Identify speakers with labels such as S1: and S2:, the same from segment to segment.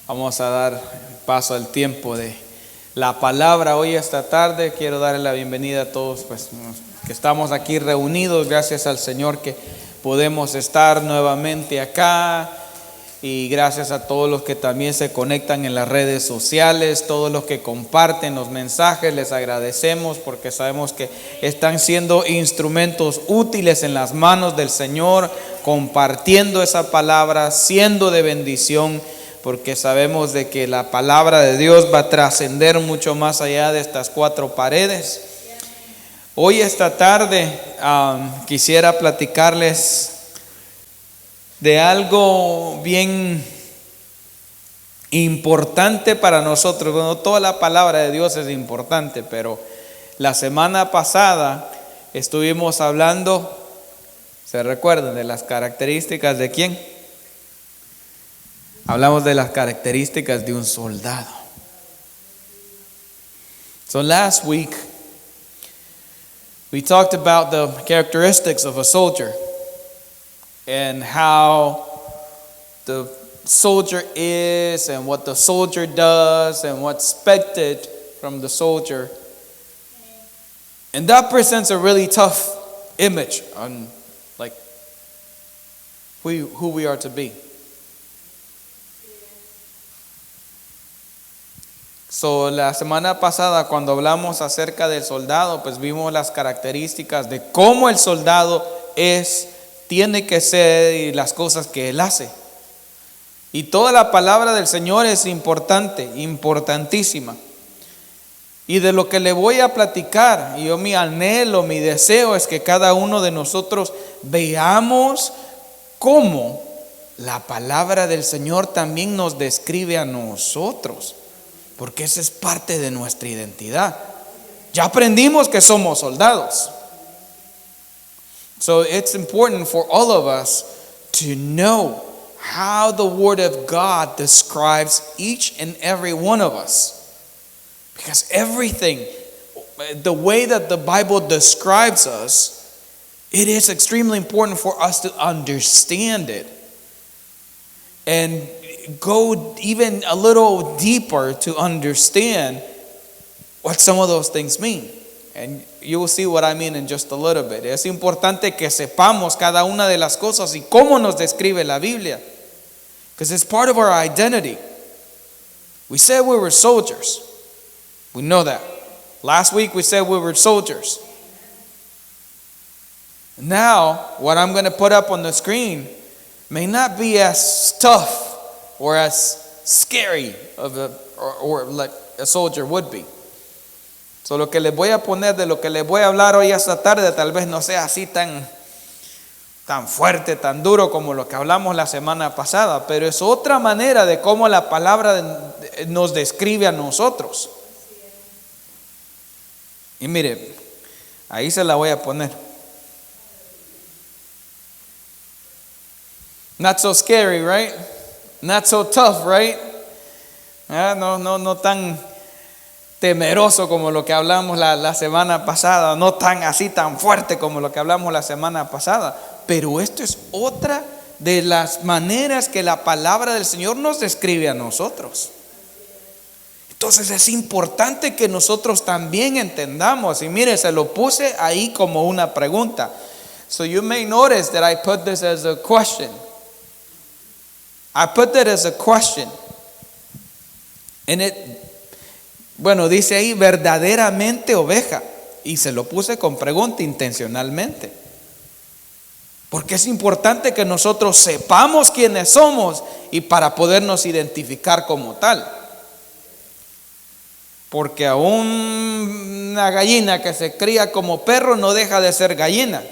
S1: Vamos a dar paso al tiempo de la palabra hoy esta tarde. Quiero darle la bienvenida a todos que estamos aquí reunidos. Gracias al Señor que podemos estar nuevamente acá. Y gracias a todos los que también se conectan en las redes sociales, todos los que comparten los mensajes, les agradecemos porque sabemos que están siendo instrumentos útiles en las manos del Señor, compartiendo esa palabra, siendo de bendición, porque sabemos de que la palabra de Dios va a trascender mucho más allá de estas cuatro paredes. Hoy esta tarde quisiera platicarles de algo bien importante para nosotros. Bueno, toda la palabra de Dios es importante, pero la semana pasada estuvimos hablando, ¿se recuerdan? De las características de quién. Hablamos de las características de un soldado. So last week we talked about the characteristics of a soldier and how the soldier is and what the soldier does and what's expected from the soldier. And that presents a really tough image on like who we are to be. So, la semana pasada cuando hablamos acerca del soldado, pues vimos las características de cómo el soldado tiene que ser y las cosas que él hace. Y toda la palabra del Señor es importante, importantísima. Y de lo que le voy a platicar, mi anhelo, mi deseo es que cada uno de nosotros veamos cómo la palabra del Señor también nos describe a nosotros. Porque esa es parte de nuestra identidad. Ya aprendimos que somos soldados. So it's important for all of us to know how the Word of God describes each and every one of us. Because everything, the way that the Bible describes us, it is extremely important for us to understand it. And go even a little deeper to understand what some of those things mean. And you will see what I mean in just a little bit. Es importante que sepamos cada una de las cosas y cómo nos describe la Biblia. Because it's part of our identity. We said we were soldiers. We know that. Last week we said we were soldiers. Now, what I'm going to put up on the screen may not be as tough or as scary or like a soldier would be. So lo que les voy a poner, de lo que les voy a hablar hoy esta tarde, tal vez no sea así tan fuerte, tan duro como lo que hablamos la semana pasada, pero es otra manera de cómo la palabra nos describe a nosotros. Y mire, ahí se la voy a poner. Not so scary, right? Not so tough, right? No tan temeroso como lo que hablamos la semana pasada, no tan así tan fuerte como lo que hablamos la semana pasada, pero esto es otra de las maneras que la palabra del Señor nos describe a nosotros. Entonces es importante que nosotros también entendamos, y mire, se lo puse ahí como una pregunta. So you may notice that I put this as a question. I put that as a question. And dice ahí verdaderamente oveja. Y se lo puse con pregunta intencionalmente. Porque es importante que nosotros sepamos quiénes somos y para podernos identificar como tal. Porque aún una gallina que se cría como perro no deja de ser gallina.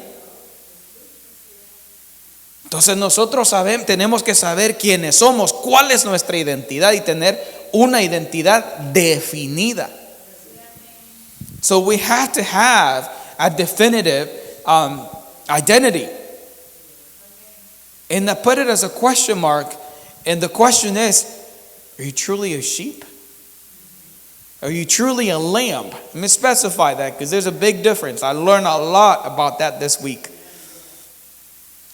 S1: Entonces nosotros tenemos que saber quiénes somos, cuál es nuestra identidad y tener una identidad definida. So we have to have a definitive identity. And I put it as a question mark, and the question is, are you truly a sheep? Are you truly a lamb? Let me specify that because there's a big difference. I learned a lot about that this week.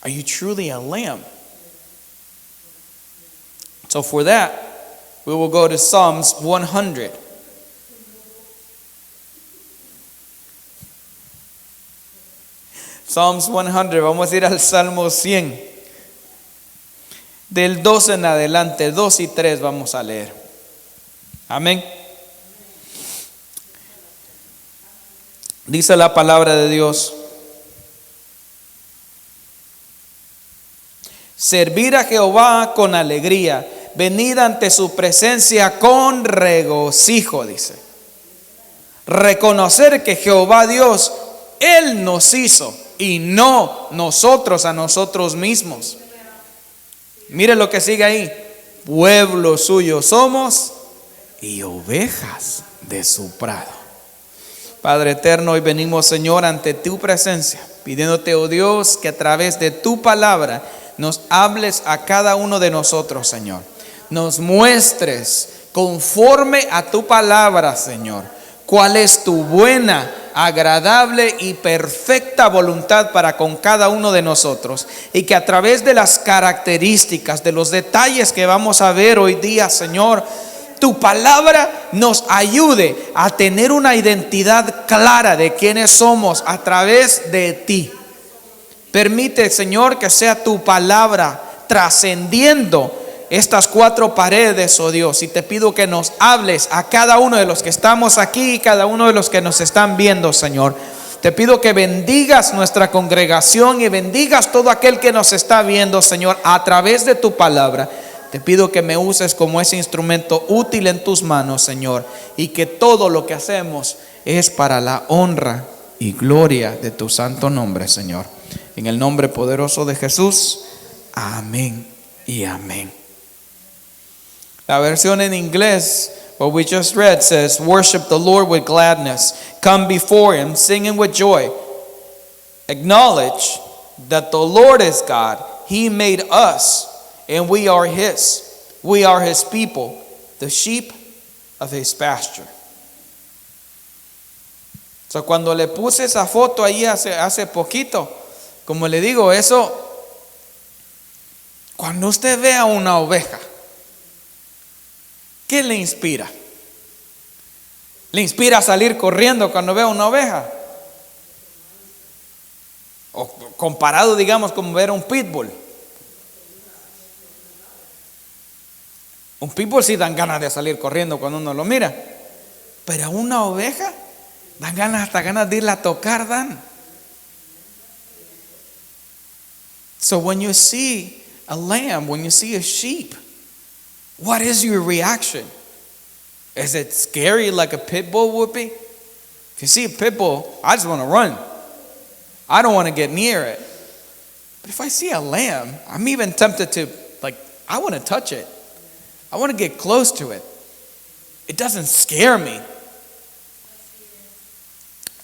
S1: Are you truly a lamb? So for that, We will go to Psalms 100. Psalms 100, vamos a ir al Salmo 100. Del 2 en adelante, 2 y 3 vamos a leer. Amén. Dice la palabra de Dios: servir a Jehová con alegría, venid ante su presencia con regocijo, dice. Reconocer que Jehová Dios, Él nos hizo y no nosotros a nosotros mismos. Mire lo que sigue ahí: pueblo suyo somos y ovejas de su prado. Padre eterno, hoy venimos, Señor, ante tu presencia, pidiéndote, oh Dios, que a través de tu palabra nos hables a cada uno de nosotros, Señor. Nos muestres conforme a tu palabra, Señor, cuál es tu buena, agradable y perfecta voluntad para con cada uno de nosotros, y que a través de las características, de los detalles que vamos a ver hoy día, Señor, tu palabra nos ayude a tener una identidad clara de quiénes somos a través de ti. Permite, Señor, que sea tu palabra trascendiendo estas 4 paredes, oh Dios, y te pido que nos hables a cada uno de los que estamos aquí y cada uno de los que nos están viendo, Señor. Te pido que bendigas nuestra congregación y bendigas todo aquel que nos está viendo, Señor, a través de tu palabra. Te pido que me uses como ese instrumento útil en tus manos, Señor, y que todo lo que hacemos es para la honra y gloria de tu santo nombre, Señor. En el nombre poderoso de Jesús, amén y amén. La versión en inglés, what we just read, says, worship the Lord with gladness, come before him singing with joy, acknowledge that the Lord is God, he made us and we are his people, the sheep of his pasture. So, cuando le puse esa foto ahí hace poquito, como le digo, eso, cuando usted vea una oveja, ¿qué le inspira? ¿Le inspira a salir corriendo cuando vea una oveja? O comparado, digamos, como ver un pitbull. Un pitbull sí dan ganas de salir corriendo cuando uno lo mira, pero a una oveja dan ganas, hasta ganas de irla a tocar, dan. So when you see a lamb, when you see a sheep, what is your reaction? Is it scary like a pit bull would be? If you see a pit bull, I just want to run. I don't want to get near it. But if I see a lamb, I'm even tempted to, I want to touch it. I want to get close to it. It doesn't scare me.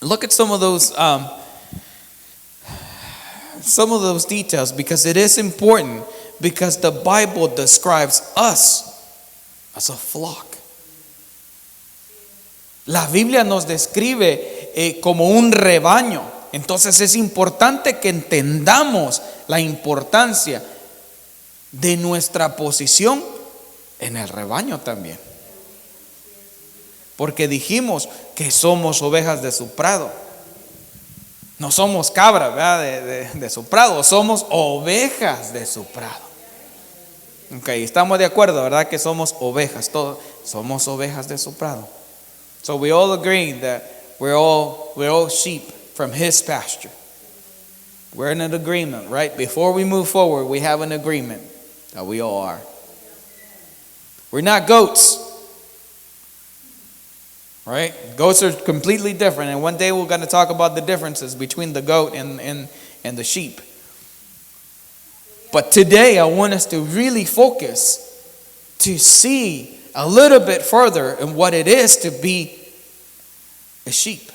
S1: Look at some of those details, because it is important, because the Bible describes us as a flock. La Biblia nos describe como un rebaño. Entonces es importante que entendamos la importancia de nuestra posición en el rebaño también. Porque dijimos que somos ovejas de su prado. No somos cabras, ¿verdad? De su prado, somos ovejas de su prado. Ok, estamos de acuerdo, ¿verdad? Que somos ovejas, todos somos ovejas de su prado. So we all agree that we're all sheep from his pasture. We're in an agreement, right? Before we move forward, we have an agreement that we all are. We're not goats, right? Goats are completely different, and one day we're going to talk about the differences between the goat and the sheep. But today I want us to really focus to see a little bit further in what it is to be a sheep.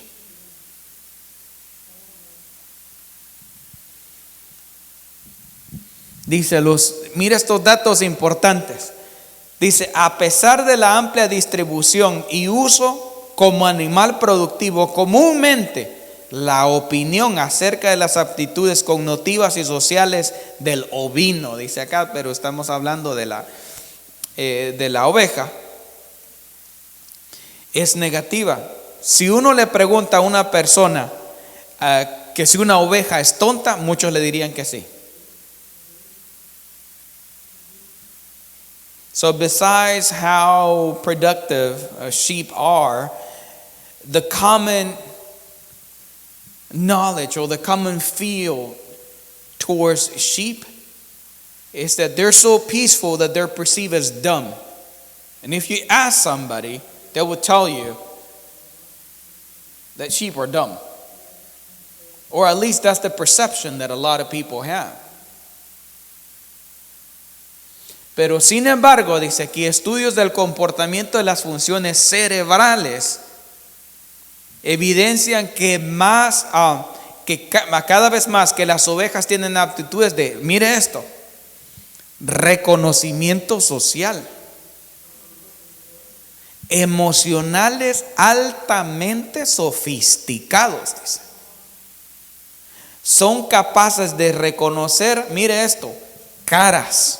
S1: Dice mira estos datos importantes. Dice, a pesar de la amplia distribución y uso como animal productivo, comúnmente la opinión acerca de las aptitudes cognitivas y sociales del ovino, dice acá, pero estamos hablando de la oveja, es negativa. Si uno le pregunta a una persona que si una oveja es tonta, muchos le dirían que sí. So besides how productive sheep are, the common knowledge or the common feel towards sheep is that they're so peaceful that they're perceived as dumb. And if you ask somebody, they will tell you that sheep are dumb. Or at least that's the perception that a lot of people have. Pero sin embargo, dice aquí, estudios del comportamiento de las funciones cerebrales evidencian que cada vez más que las ovejas tienen aptitudes de, mire esto, reconocimiento social, emocionales altamente sofisticados, dice. Son capaces de reconocer, mire esto, caras,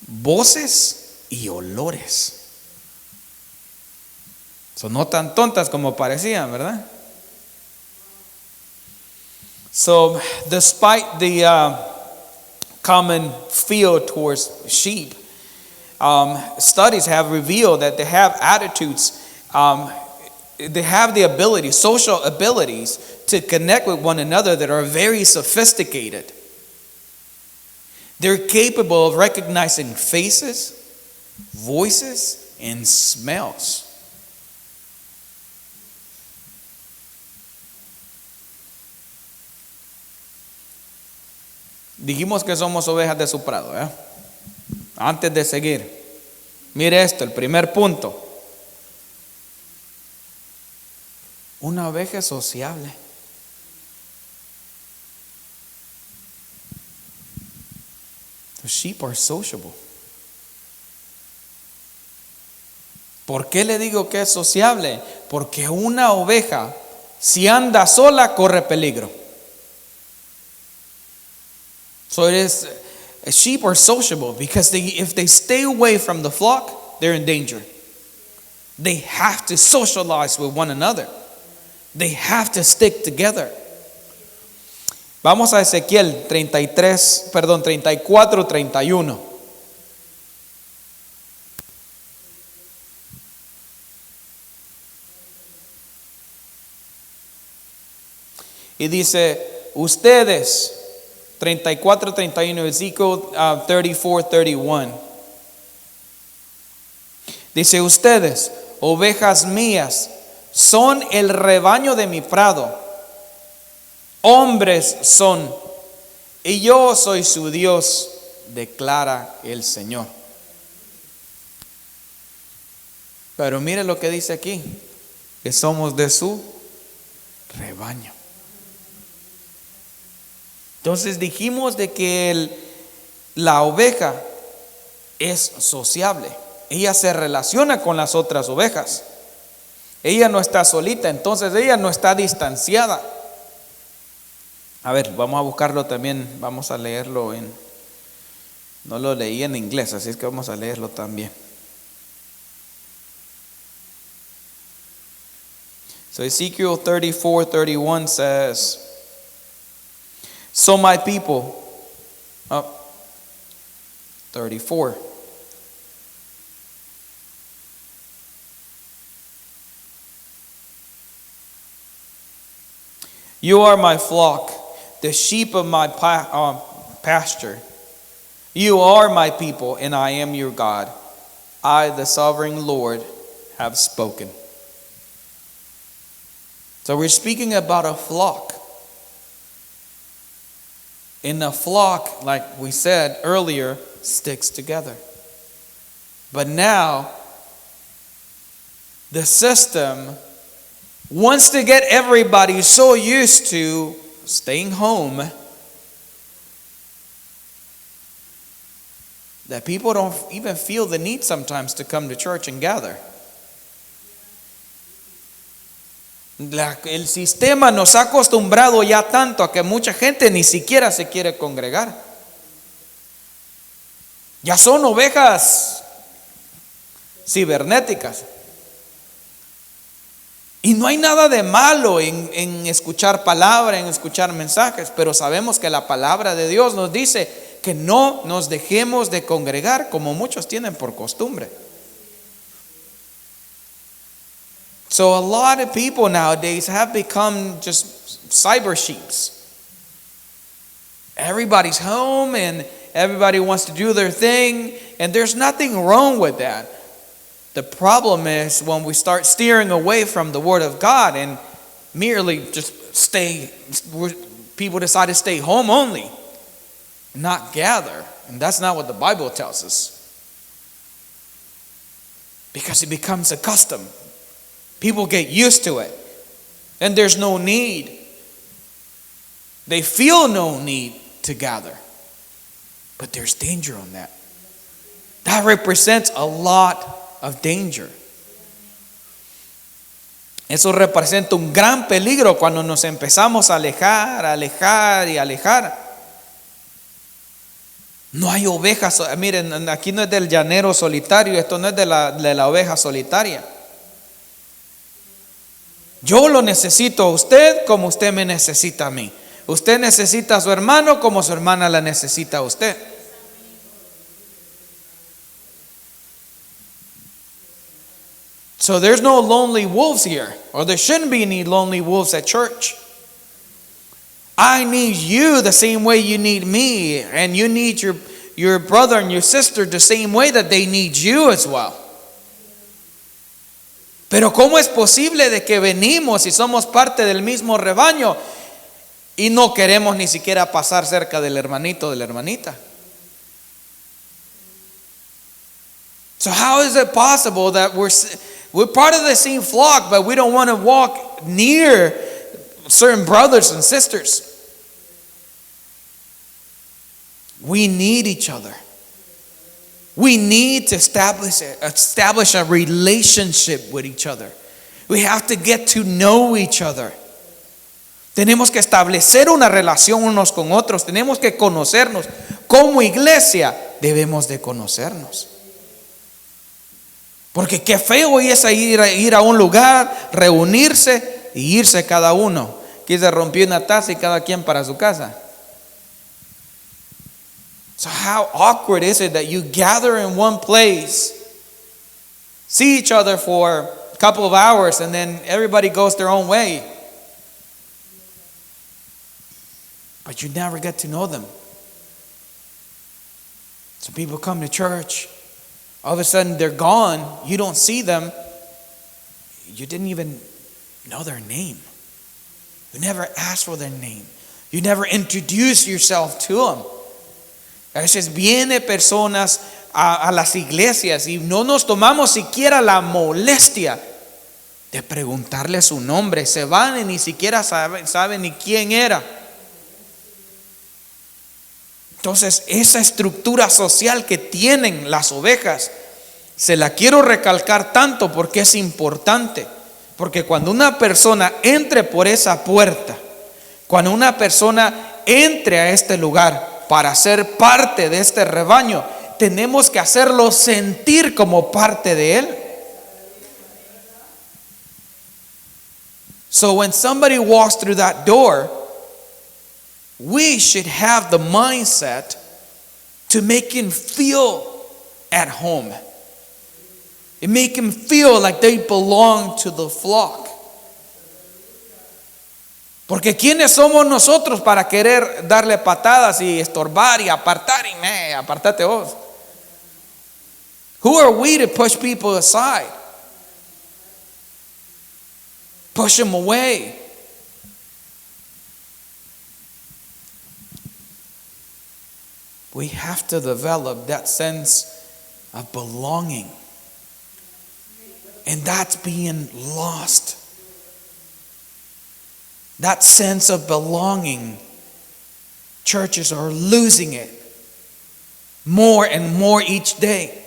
S1: voces y olores. Son no tan tontas como parecían, ¿verdad? So, despite the common feel towards sheep, studies have revealed that they have attitudes, they have the ability, social abilities to connect with one another that are very sophisticated. They're capable of recognizing faces, voices, and smells. Dijimos que somos ovejas de su prado, ¿eh? Antes de seguir, mire esto, el primer punto. Una oveja es sociable. The sheep are sociable. ¿Por qué le digo que es sociable? Porque una oveja, si anda sola, corre peligro. So sheep are sociable because if they stay away from the flock, they're in danger. They have to socialize with one another. They have to stick together. Vamos a Ezequiel 34:31. Y dice, ustedes, 34:31, versículo 34:31. Dice, ustedes, ovejas mías, son el rebaño de mi prado. Hombres son, y yo soy su Dios, declara el Señor. Pero mire lo que dice aquí, que somos de su rebaño. Entonces dijimos de que la oveja es sociable. Ella se relaciona con las otras ovejas. Ella no está solita, entonces ella no está distanciada. A ver, vamos a buscarlo también, vamos a leerlo no lo leí en inglés, así es que vamos a leerlo también. So Ezekiel 34:31 says, so my people, 34. You are my flock, the sheep of my pasture. You are my people, and I am your God. I, the sovereign Lord, have spoken. So we're speaking about a flock. And a flock, like we said earlier, sticks together. But now, the system wants to get everybody so used to staying home that people don't even feel the need sometimes to come to church and gather. El sistema nos ha acostumbrado ya tanto a que mucha gente ni siquiera se quiere congregar. Ya son ovejas cibernéticas. Y no hay nada de malo en escuchar palabra, en escuchar mensajes, pero sabemos que la palabra de Dios nos dice que no nos dejemos de congregar como muchos tienen por costumbre. So a lot of people nowadays have become just cyber sheeps. Everybody's home and everybody wants to do their thing, and there's nothing wrong with that. The problem is when we start steering away from the Word of God and merely just people decide to stay home only, not gather. And that's not what the Bible tells us. Because it becomes a custom. People get used to it. And there's no need. They feel no need to gather. But there's danger on that. That represents a lot of danger. Eso representa un gran peligro cuando nos empezamos a alejar y alejar. No hay ovejas. Miren, aquí no es del llanero solitario, esto no es de la oveja solitaria. Yo lo necesito a usted como usted me necesita a mí. Usted necesita a su hermano como su hermana la necesita a usted. So there's no lonely wolves here, or there shouldn't be any lonely wolves at church. I need you the same way you need me, and you need your brother and your sister the same way that they need you as well. Pero ¿cómo es posible de que venimos y somos parte del mismo rebaño y no queremos ni siquiera pasar cerca del hermanito o de la hermanita? So how is it possible that we're part of the same flock, but we don't want to walk near certain brothers and sisters? We need each other. We need to establish a relationship with each other. We have to get to know each other. Tenemos que establecer una relación unos con otros. Tenemos que conocernos. Como iglesia debemos de conocernos. Porque qué feo es ir a un lugar, reunirse y irse cada uno. Aquí se rompió una taza y cada quien para su casa. So how awkward is it that you gather in one place, see each other for a couple of hours, and then everybody goes their own way. But you never get to know them. So people come to church, all of a sudden they're gone, you don't see them, you didn't even know their name. You never asked for their name. You never introduced yourself to them. A veces vienen personas a las iglesias y no nos tomamos siquiera la molestia de preguntarle su nombre. Se van y ni siquiera saben ni quién era. Entonces, esa estructura social que tienen las ovejas, se la quiero recalcar tanto porque es importante. Porque cuando una persona entre por esa puerta, cuando una persona entre a este lugar para ser parte de este rebaño, tenemos que hacerlo sentir como parte de él. So when somebody walks through that door, we should have the mindset to make him feel at home. And make him feel like they belong to the flock. Porque ¿quiénes somos nosotros para querer darle patadas y estorbar y apartar y apartate vos? Who are we to push people aside? Push them away. We have to develop that sense of belonging. And that's being lost. That sense of belonging, churches are losing it more and more each day.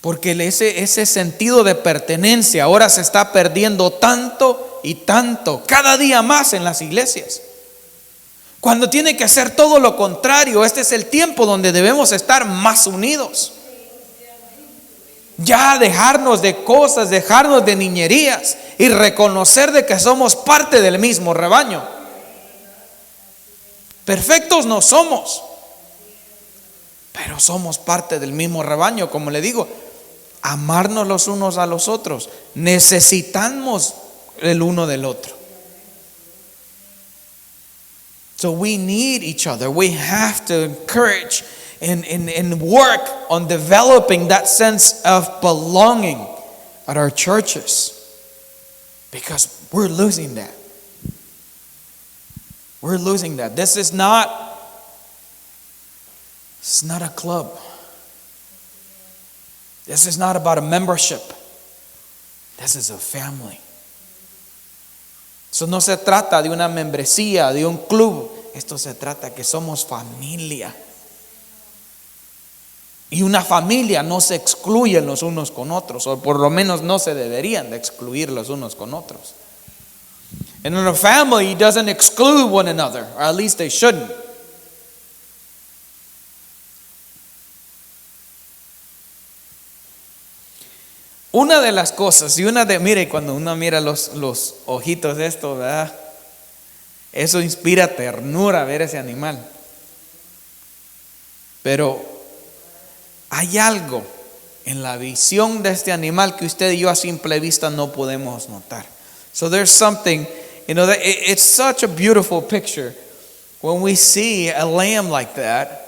S1: Porque ese sentido de pertenencia ahora se está perdiendo tanto y tanto, cada día más en las iglesias. Cuando tiene que ser todo lo contrario, este es el tiempo donde debemos estar más unidos. Ya dejarnos de cosas, dejarnos de niñerías y reconocer de que somos parte del mismo rebaño. Perfectos no somos, pero somos parte del mismo rebaño. Como le digo, amarnos los unos a los otros. Necesitamos el uno del otro. So we need each other. We have to encourage and work on developing that sense of belonging at our churches, because we're losing that. We're losing that. This is not a club. This is not about a membership. This is a family. Eso no se trata de una membresía, de un club. Esto se trata que somos familia. Y una familia no se excluye los unos con otros, o por lo menos no se deberían de excluir los unos con otros. And in a family doesn't exclude one another, or at least they shouldn't. Una de las cosas, mire, cuando uno mira los ojitos de esto, ¿verdad? Eso inspira ternura ver ese animal. Pero hay algo en la visión de este animal que usted y yo a simple vista no podemos notar. So there's something, that it's such a beautiful picture when we see a lamb like that,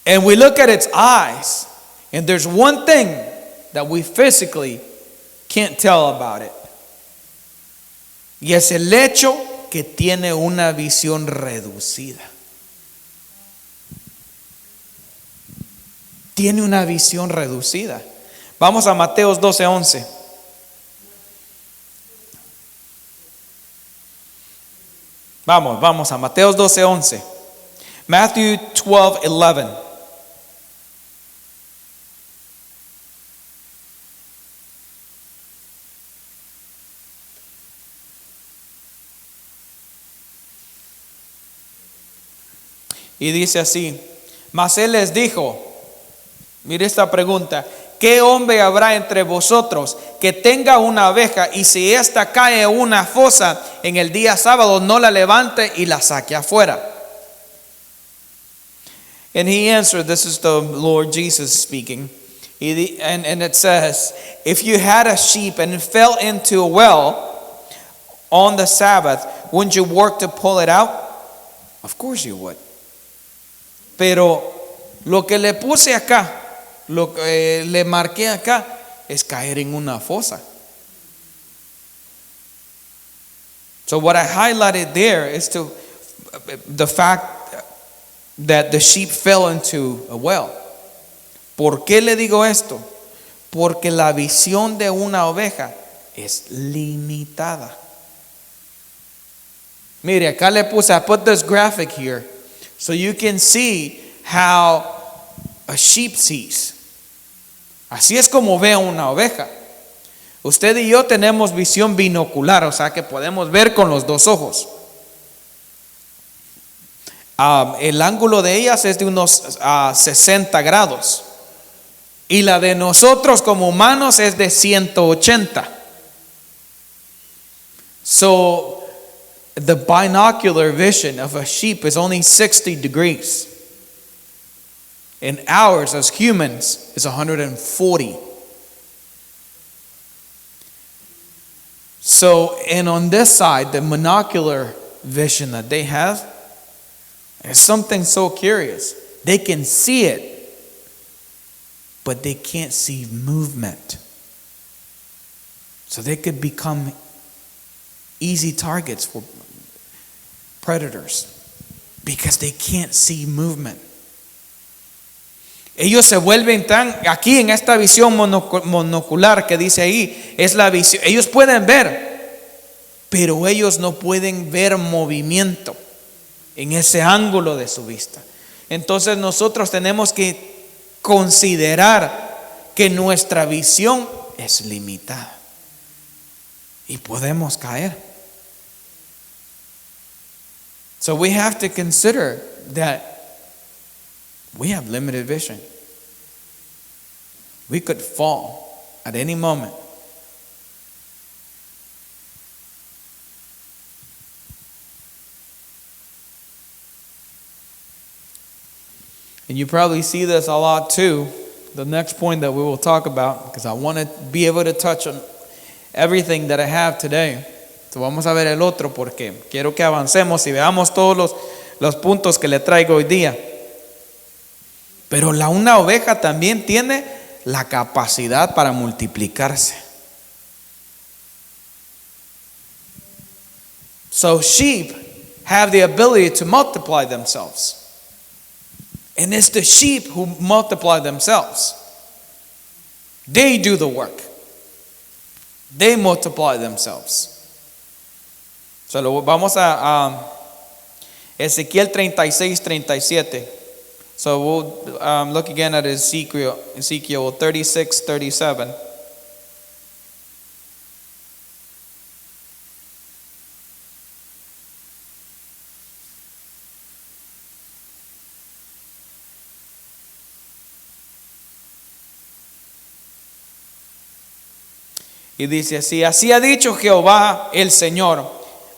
S1: and we look at its eyes, and there's one thing that we physically can't tell about it. Y es el hecho que tiene una visión reducida. Tiene una visión reducida. Vamos a Mateos 12:11. Vamos a Mateos 12:11. Matthew 12:11. Y dice así: mas él les dijo, mire esta pregunta: ¿qué hombre habrá entre vosotros que tenga una oveja y si ésta cae en una fosa en el día sábado, no la levante y la saque afuera? And he answered, this is the Lord Jesus speaking, and it says, if you had a sheep and it fell into a well on the Sabbath, wouldn't you work to pull it out? Of course you would. Pero lo que le puse acá, lo que le marqué acá, es caer en una fosa. So what I highlighted there is the fact that the sheep fell into a well. ¿Por qué le digo esto? Porque la visión de una oveja es limitada. Mire, acá le puse, I put this graphic here so you can see how a sheep sees. Así es como ve una oveja. Usted y yo tenemos visión binocular, o sea que podemos ver con los dos ojos. El ángulo de ellas es de unos 60 grados y la de nosotros como humanos es de 180. So the binocular vision of a sheep is only 60 degrees. And ours as humans is 140. So, and on this side, the monocular vision that they have is something so curious. They can see it, but they can't see movement. So they could become easy targets for predators because they can't see movement. Ellos se vuelven aquí en esta visión monocular que dice ahí, es la visión. Ellos pueden ver, pero ellos no pueden ver movimiento en ese ángulo de su vista. Entonces nosotros tenemos que considerar que nuestra visión es limitada y podemos caer. So we have to consider that we have limited vision. We could fall at any moment. And you probably see this a lot too. The next point that we will talk about, because I want to be able to touch on everything that I have today. So vamos a ver el otro porque quiero que avancemos y veamos todos los puntos que le traigo hoy día. Pero una oveja también tiene la capacidad para multiplicarse. So sheep have the ability to multiply themselves. And it's the sheep who multiply themselves. They do the work. They multiply themselves. So vamos a Ezequiel 36:37. So we'll look again at Ezekiel 36:37. Y dice así ha dicho Jehová el Señor,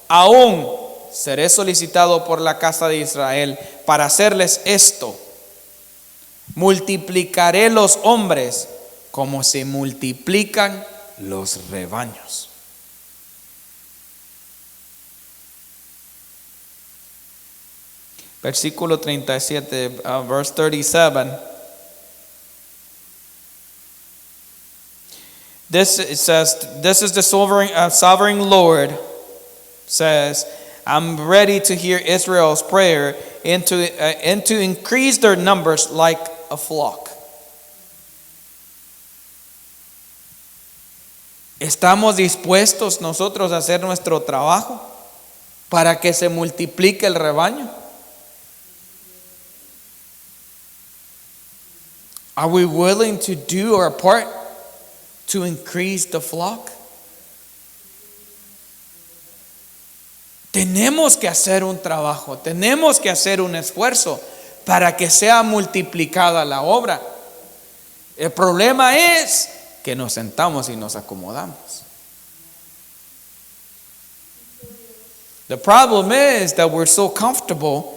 S1: aún seré solicitado por la casa de Israel para hacerles esto. Multiplicaré los hombres como se multiplican los rebaños. Versículo 37, verse 37. It says, this is the sovereign Lord says, I'm ready to hear Israel's prayer and to increase their numbers like a flock. ¿Estamos dispuestos nosotros a hacer nuestro trabajo para que se multiplique el rebaño? Are we willing to do our part to increase the flock? Tenemos que hacer un trabajo, tenemos que hacer un esfuerzo para que sea multiplicada la obra. El problema es que nos sentamos y nos acomodamos. The problem is that we're so comfortable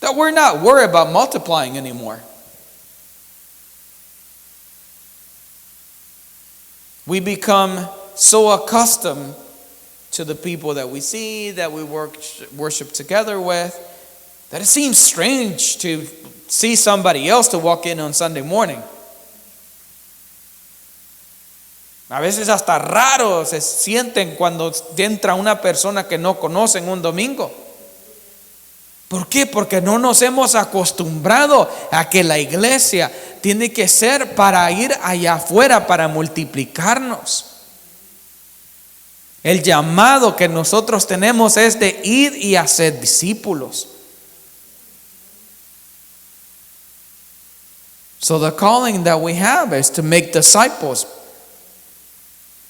S1: that we're not worried about multiplying anymore. We become so accustomed to the people that we see, that we worship together with, that it seems strange to see somebody else to walk in on Sunday morning. A veces hasta raro se sienten cuando entra una persona que no conocen un domingo. ¿Por qué? Porque no nos hemos acostumbrado a que la iglesia tiene que ser para ir allá afuera, para multiplicarnos. El llamado que nosotros tenemos es de ir y hacer discípulos. So the calling that we have is to make disciples.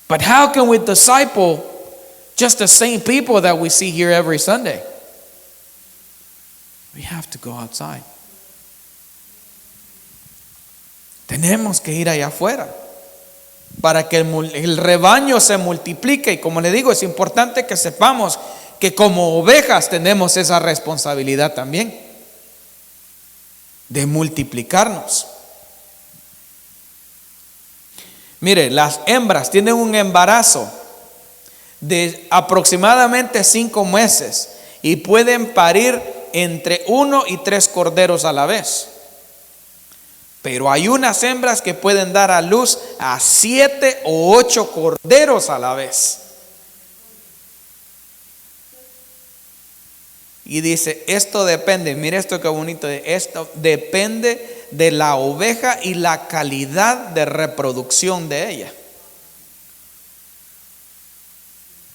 S1: But how can we disciple just the same people that we see here every Sunday? We have to go outside. Tenemos que ir allá afuera para que el rebaño se multiplique. Y como le digo, es importante que sepamos que como ovejas tenemos esa responsabilidad también de multiplicarnos. Mire, las hembras tienen un embarazo de aproximadamente 5 meses y pueden parir entre 1 y 3 corderos a la vez. Pero hay unas hembras que pueden dar a luz a 7 o 8 corderos a la vez. Y dice, esto depende, mire esto qué bonito, esto depende de la oveja y la calidad de reproducción de ella.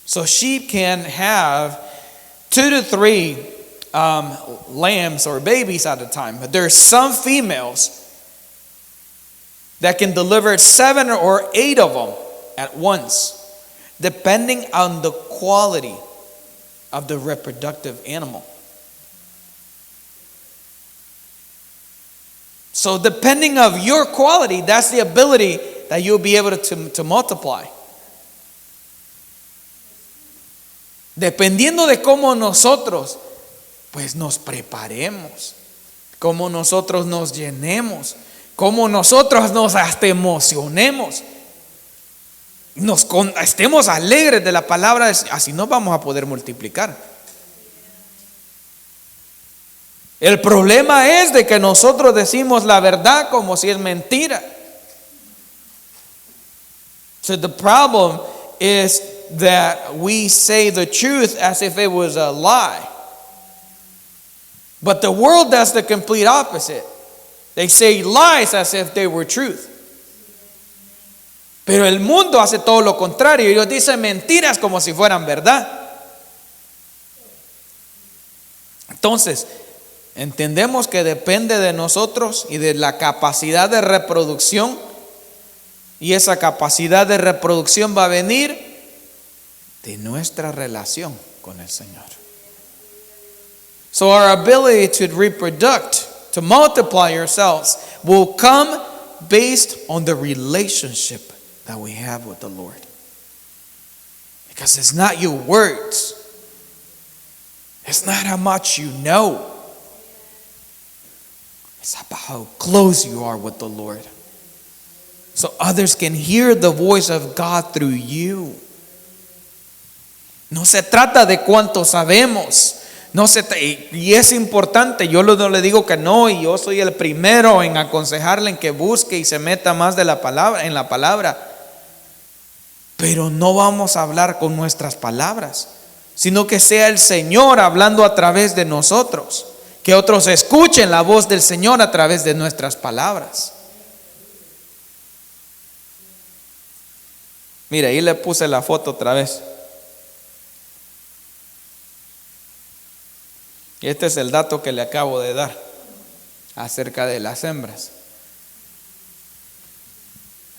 S1: So sheep can have 2 to 3 lambs or babies at a time. But there are some females that can deliver 7 or 8 of them at once, depending on the quality of the reproductive animal. So depending of your quality, that's the ability that you'll be able to multiply. Dependiendo de cómo nosotros pues nos preparemos, cómo nosotros nos llenemos, cómo nosotros nos hasta emocionemos, estemos alegres de la palabra, así no vamos a poder multiplicar. El problema es de que nosotros decimos la verdad como si es mentira. So the problem is that we say the truth as if it was a lie. But the world does the complete opposite. They say lies as if they were truth. Pero el mundo hace todo lo contrario. Ellos dicen mentiras como si fueran verdad. Entonces, entendemos que depende de nosotros y de la capacidad de reproducción. Y esa capacidad de reproducción va a venir de nuestra relación con el Señor. So our ability to reproduce, to multiply ourselves, will come based on the relationship that we have with the Lord. Because it's not your words. It's not how much you know. It's about how close you are with the Lord. So others can hear the voice of God through you. No se trata de cuánto sabemos. Y es importante, yo no le digo que no, y yo soy el primero en aconsejarle en que busque y se meta más de la palabra, en la palabra. Pero no vamos a hablar con nuestras palabras, sino que sea el Señor hablando a través de nosotros, que otros escuchen la voz del Señor a través de nuestras palabras. Mira, ahí le puse la foto otra vez. Y este es el dato que le acabo de dar acerca de las hembras.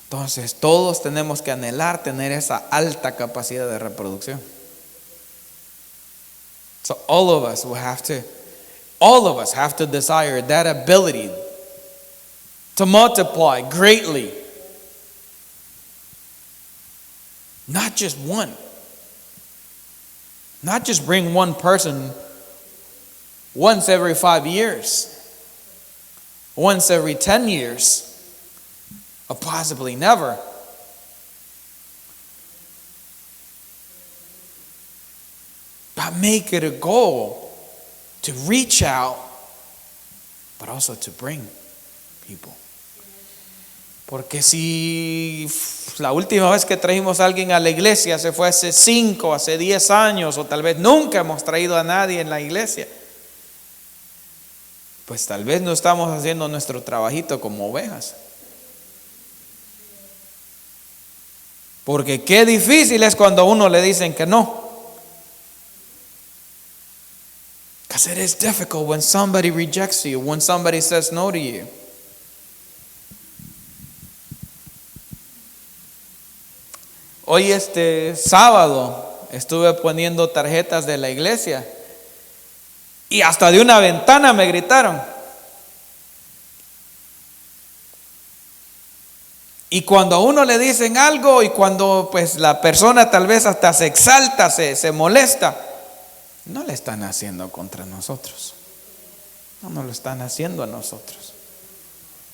S1: Entonces, todos tenemos que anhelar tener esa alta capacidad de reproducción. So all of us have to desire that ability to multiply greatly. Not just one. Not just bring one person once every 5 years, once every 10 years, or possibly never. But make it a goal to reach out, but also to bring people. Porque si la última vez que trajimos a alguien a la iglesia se fue hace 5, hace 10 años, o tal vez nunca hemos traído a nadie en la iglesia, pues tal vez no estamos haciendo nuestro trabajito como ovejas. Porque qué difícil es cuando a uno le dicen que no. Because it is difficult when somebody rejects you, when somebody says no to you. Hoy sábado estuve poniendo tarjetas de la iglesia y hasta de una ventana me gritaron. Y cuando a uno le dicen algo y cuando pues la persona tal vez hasta se exalta, se molesta, no le están haciendo contra nosotros. No lo están haciendo a nosotros.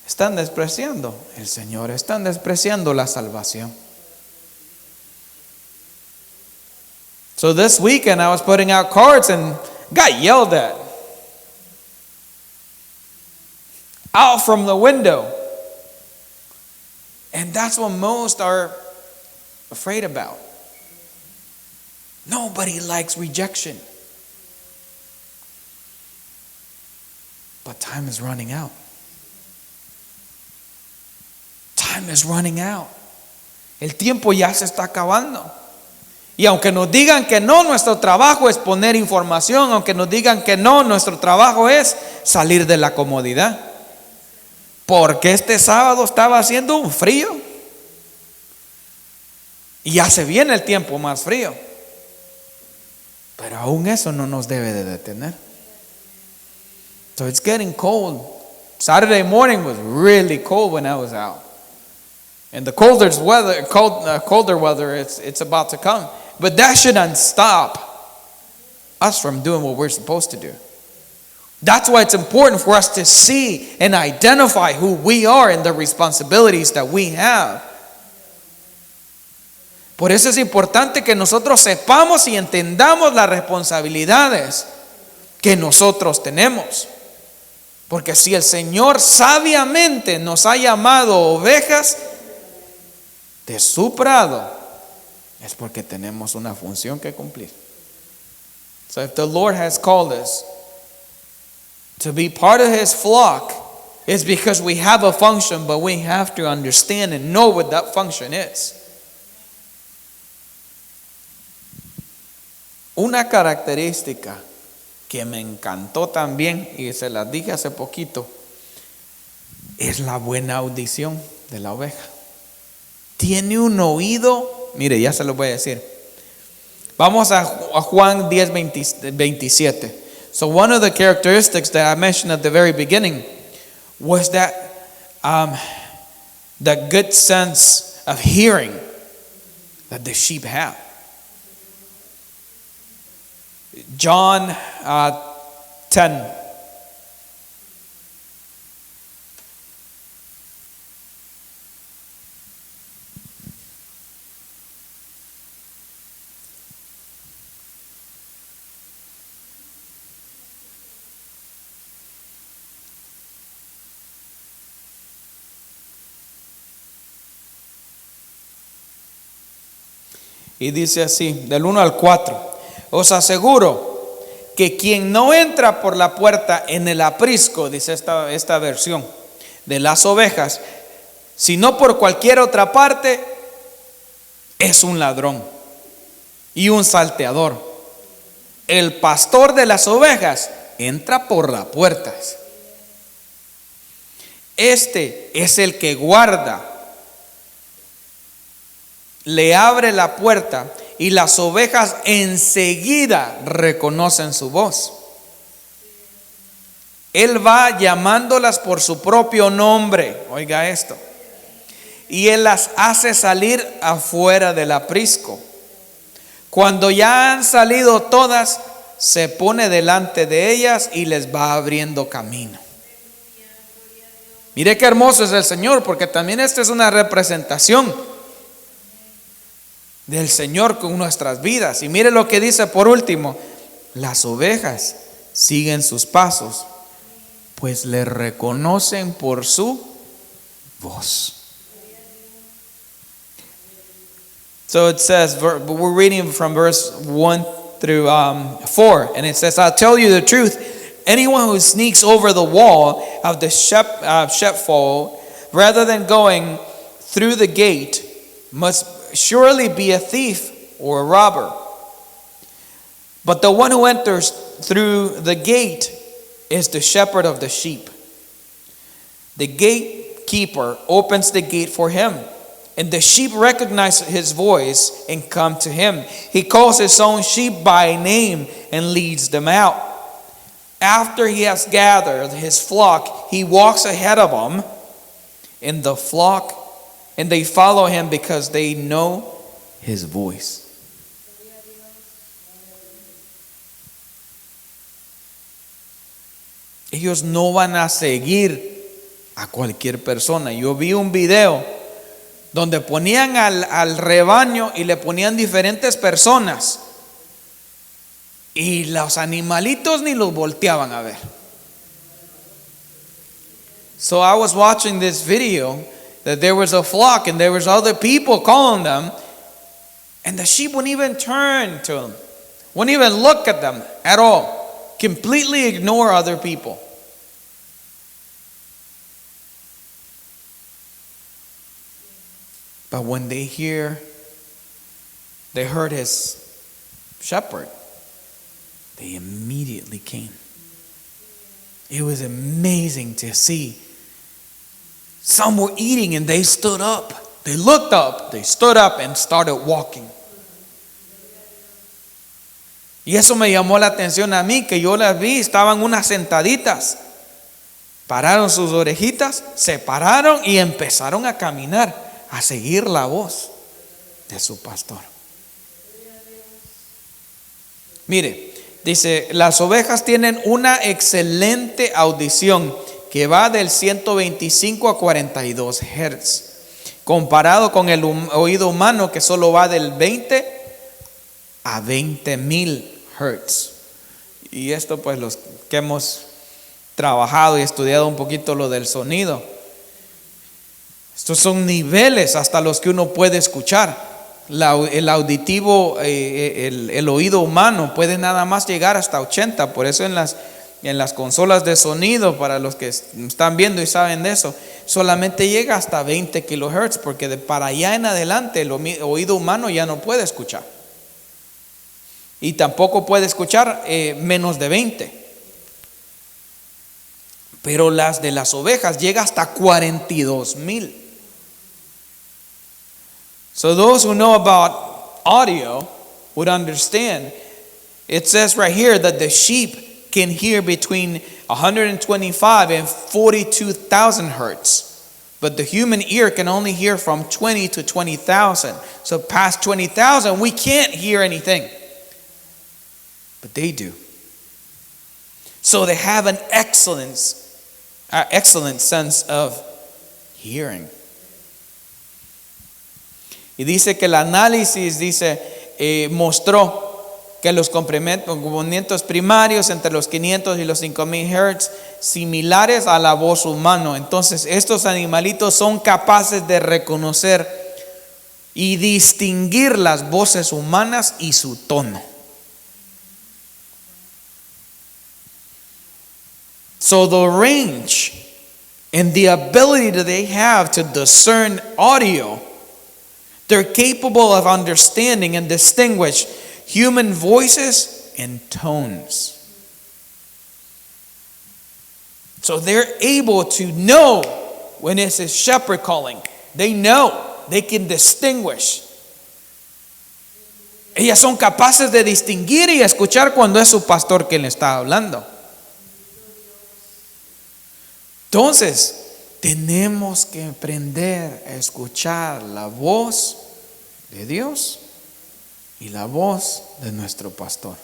S1: Están despreciando el Señor, están despreciando la salvación. So this weekend I was putting out cards and got yelled at. Out from the window. And that's what most are afraid about. Nobody likes rejection. But time is running out. Time is running out. El tiempo ya se está acabando. Y aunque nos digan que no, nuestro trabajo es poner información. Aunque nos digan que no, nuestro trabajo es salir de la comodidad. Porque este sábado estaba haciendo un frío. Y ya se viene el tiempo más frío. Pero aún eso no nos debe de detener. So it's getting cold. Saturday morning was really cold when I was out. And the colder weather, it's about to come. But that shouldn't stop us from doing what we're supposed to do. That's why it's important for us to see and identify who we are and the responsibilities that we have. Por eso es importante que nosotros sepamos y entendamos las responsabilidades que nosotros tenemos. Porque si el Señor sabiamente nos ha llamado ovejas de su prado, es porque tenemos una función que cumplir. So if the Lord has called us to be part of His flock, it's because we have a function, but we have to understand and know what that function is. Una característica que me encantó también, y se las dije hace poquito, es la buena audición de la oveja. Tiene un oído, mire, ya se lo voy a decir. Vamos a Juan 10:27. So one of the characteristics that I mentioned at the very beginning was that the good sense of hearing that the sheep have. John 10. Y dice así, del 1 al 4. Os aseguro que quien no entra por la puerta en el aprisco, dice esta versión, de las ovejas, sino por cualquier otra parte, es un ladrón y un salteador. El pastor de las ovejas entra por la puerta. Este es el que guarda, le abre la puerta y las ovejas enseguida reconocen su voz. Él va llamándolas por su propio nombre, oiga esto, y Él las hace salir afuera del aprisco. Cuando ya han salido todas, se pone delante de ellas y les va abriendo camino. Mire qué hermoso es el Señor, porque también esta es una representación del Señor con nuestras vidas. Y mire lo que dice por último: las ovejas siguen sus pasos, pues le reconocen por su voz. So it says, we're reading from verse 1 through 4, and it says, I'll tell you the truth, anyone who sneaks over the wall of the sheepfold rather than going through the gate must surely be a thief or a robber. But the one who enters through the gate is the shepherd of the sheep. The gatekeeper opens the gate for him, and the sheep recognize his voice and come to him. He calls his own sheep by name and leads them out. After he has gathered his flock, he walks ahead of them, and the flock, and they follow him because they know his voice. Ellos no van a seguir a cualquier persona. Yo vi un video donde ponían al rebaño y le ponían diferentes personas, y los animalitos ni los volteaban a ver. So I was watching this video that there was a flock and there was other people calling them, and the sheep wouldn't even turn to them, wouldn't even look at them at all, completely ignore other people. But when they heard his shepherd, they immediately came. It was amazing to see. Some were eating and they stood up. They looked up, they stood up and started walking. Y eso me llamó la atención a mí, que yo las vi, estaban unas sentaditas. Pararon sus orejitas, se pararon y empezaron a caminar, a seguir la voz de su pastor. Mire, dice, las ovejas tienen una excelente audición que va del 125 a 42 Hz, comparado con el oído humano que solo va del 20 a 20,000 Hz. Y esto pues los que hemos trabajado y estudiado un poquito lo del sonido, estos son niveles hasta los que uno puede escuchar. El auditivo, el oído humano puede nada más llegar hasta 80. Por eso en las consolas de sonido, para los que están viendo y saben de eso, solamente llega hasta 20 kilohertz, porque para allá en adelante el oído humano ya no puede escuchar. Y tampoco puede escuchar menos de 20. Pero las de las ovejas llega hasta 42,000. So those who know about audio would understand. It says right here that the sheep can hear between 125 and 42,000 hertz. But the human ear can only hear from 20 to 20,000. So past 20,000, we can't hear anything. But they do. So they have an excellent sense of hearing. Y dice que el análisis mostró que los componentes primarios entre los 500 y los 5,000 Hz similares a la voz humana. Entonces estos animalitos son capaces de reconocer y distinguir las voces humanas y su tono. So the range and the ability that they have to discern audio, they're capable of understanding and distinguish human voices and tones. So they're able to know when it's a shepherd calling. They know, they can distinguish. Ellas son capaces de distinguir y escuchar cuando es su pastor quien le está hablando. Entonces, tenemos que aprender a escuchar la voz de Dios y la voz de nuestro pastor.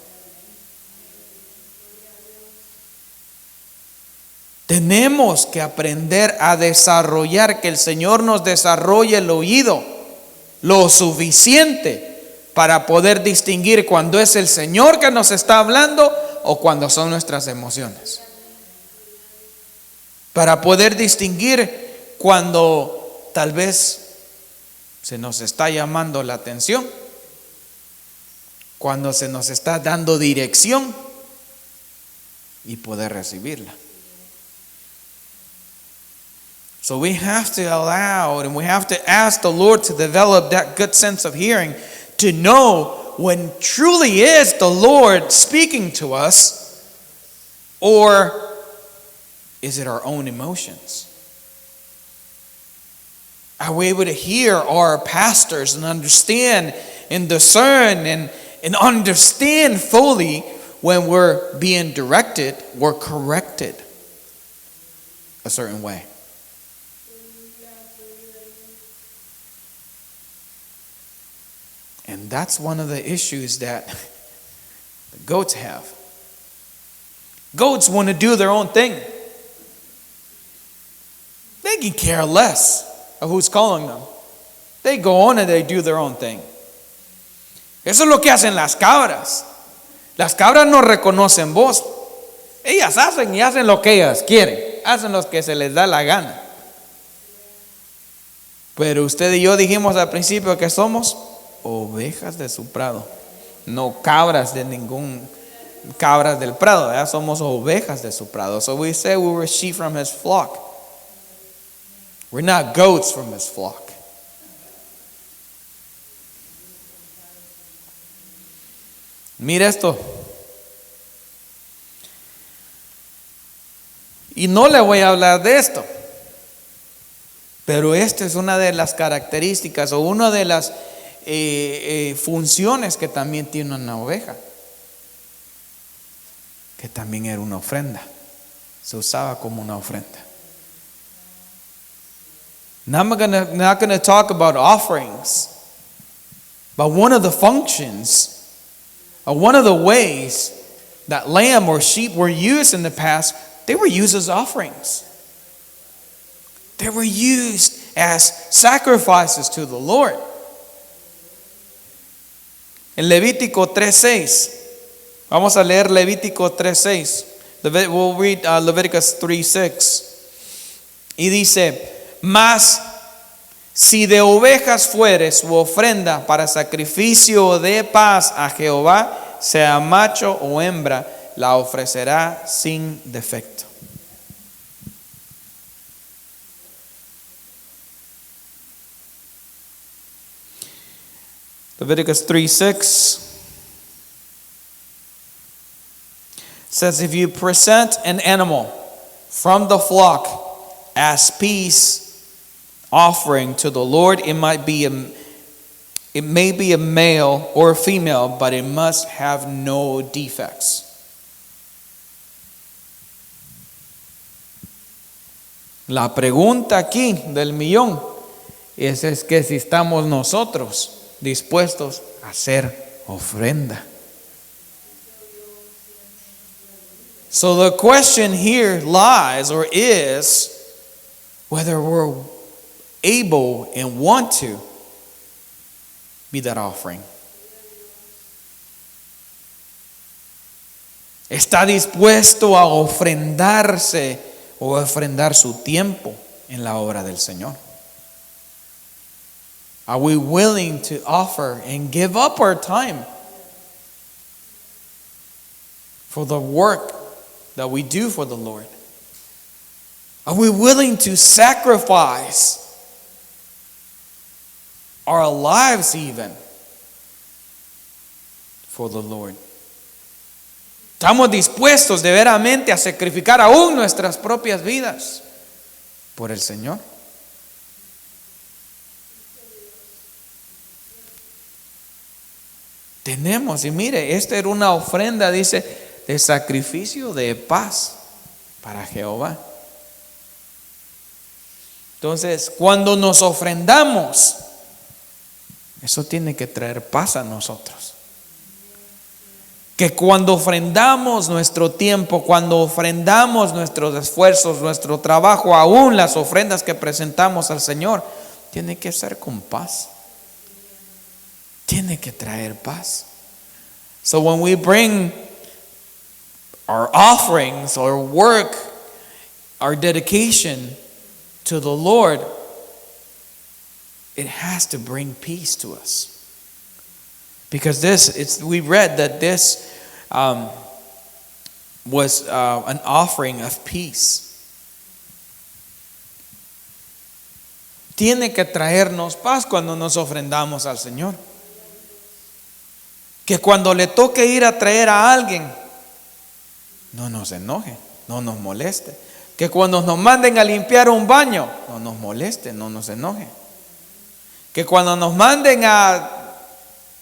S1: Tenemos que aprender a desarrollar, que el Señor nos desarrolle el oído lo suficiente para poder distinguir cuando es el Señor que nos está hablando o cuando son nuestras emociones. Para poder distinguir cuando tal vez se nos está llamando la atención, cuando se nos está dando dirección y poder recibirla. So we have to allow and we have to ask the Lord to develop that good sense of hearing, to know when truly is the Lord speaking to us, or is it our own emotions? Are we able to hear our pastors and understand and discern and understand fully when we're being directed or corrected a certain way? And that's one of the issues that the goats have. Goats want to do their own thing. They can care less of who's calling them. They go on and they do their own thing. Eso es lo que hacen las cabras. Las cabras no reconocen voz. Ellas hacen y hacen lo que ellas quieren. Hacen lo que se les da la gana. Pero usted y yo dijimos al principio que somos ovejas de su prado. No cabras de ningún cabras del prado. ¿Verdad? Somos ovejas de su prado. So we say we were sheep from his flock. We're not goats from his flock. Mira esto. Y no le voy a hablar de esto. Pero esta es una de las características o una de las funciones que también tiene una oveja. Que también era una ofrenda. se usaba como una ofrenda. Now I'm not gonna talk about offerings, but one of the functions, or one of the ways that lamb or sheep were used in the past, they were used as offerings. They were used as sacrifices to the Lord. En Levítico 3:6, vamos a leer Levítico 3:6. We'll read Leviticus 3:6. Y dice: mas si de ovejas fuere su ofrenda para sacrificio de paz a Jehová, sea macho o hembra, la ofrecerá sin defecto. Leviticus 3:6 says, if you present an animal from the flock as peace offering to the Lord, it may be a male or a female, but it must have no defects. La pregunta aquí del millón es que si estamos nosotros dispuestos a hacer ofrenda. So the question here lies, or is, whether we're able and want to be that offering. ¿Está dispuesto a ofrendarse o ofrendar su tiempo en la obra del Señor? Are we willing to offer and give up our time for the work that we do for the Lord? Are we willing to sacrifice our lives even for the Lord? ¿Estamos dispuestos de veramente a sacrificar aún nuestras propias vidas por el Señor? Tenemos, y mire, esta era una ofrenda, dice, de sacrificio de paz para Jehová. Entonces, cuando nos ofrendamos, eso tiene que traer paz a nosotros. Que cuando ofrendamos nuestro tiempo, cuando ofrendamos nuestros esfuerzos, nuestro trabajo, aún las ofrendas que presentamos al Señor, tiene que ser con paz. Tiene que traer paz. So when we bring our offerings, our work, our dedication to the Lord, it has to bring peace to us. Because we read that this was an offering of peace. Tiene que traernos paz cuando nos ofrendamos al Señor. Que cuando le toque ir a traer a alguien, no nos enoje, no nos moleste. Que cuando nos manden a limpiar un baño, no nos moleste, no nos enoje. Que cuando nos manden a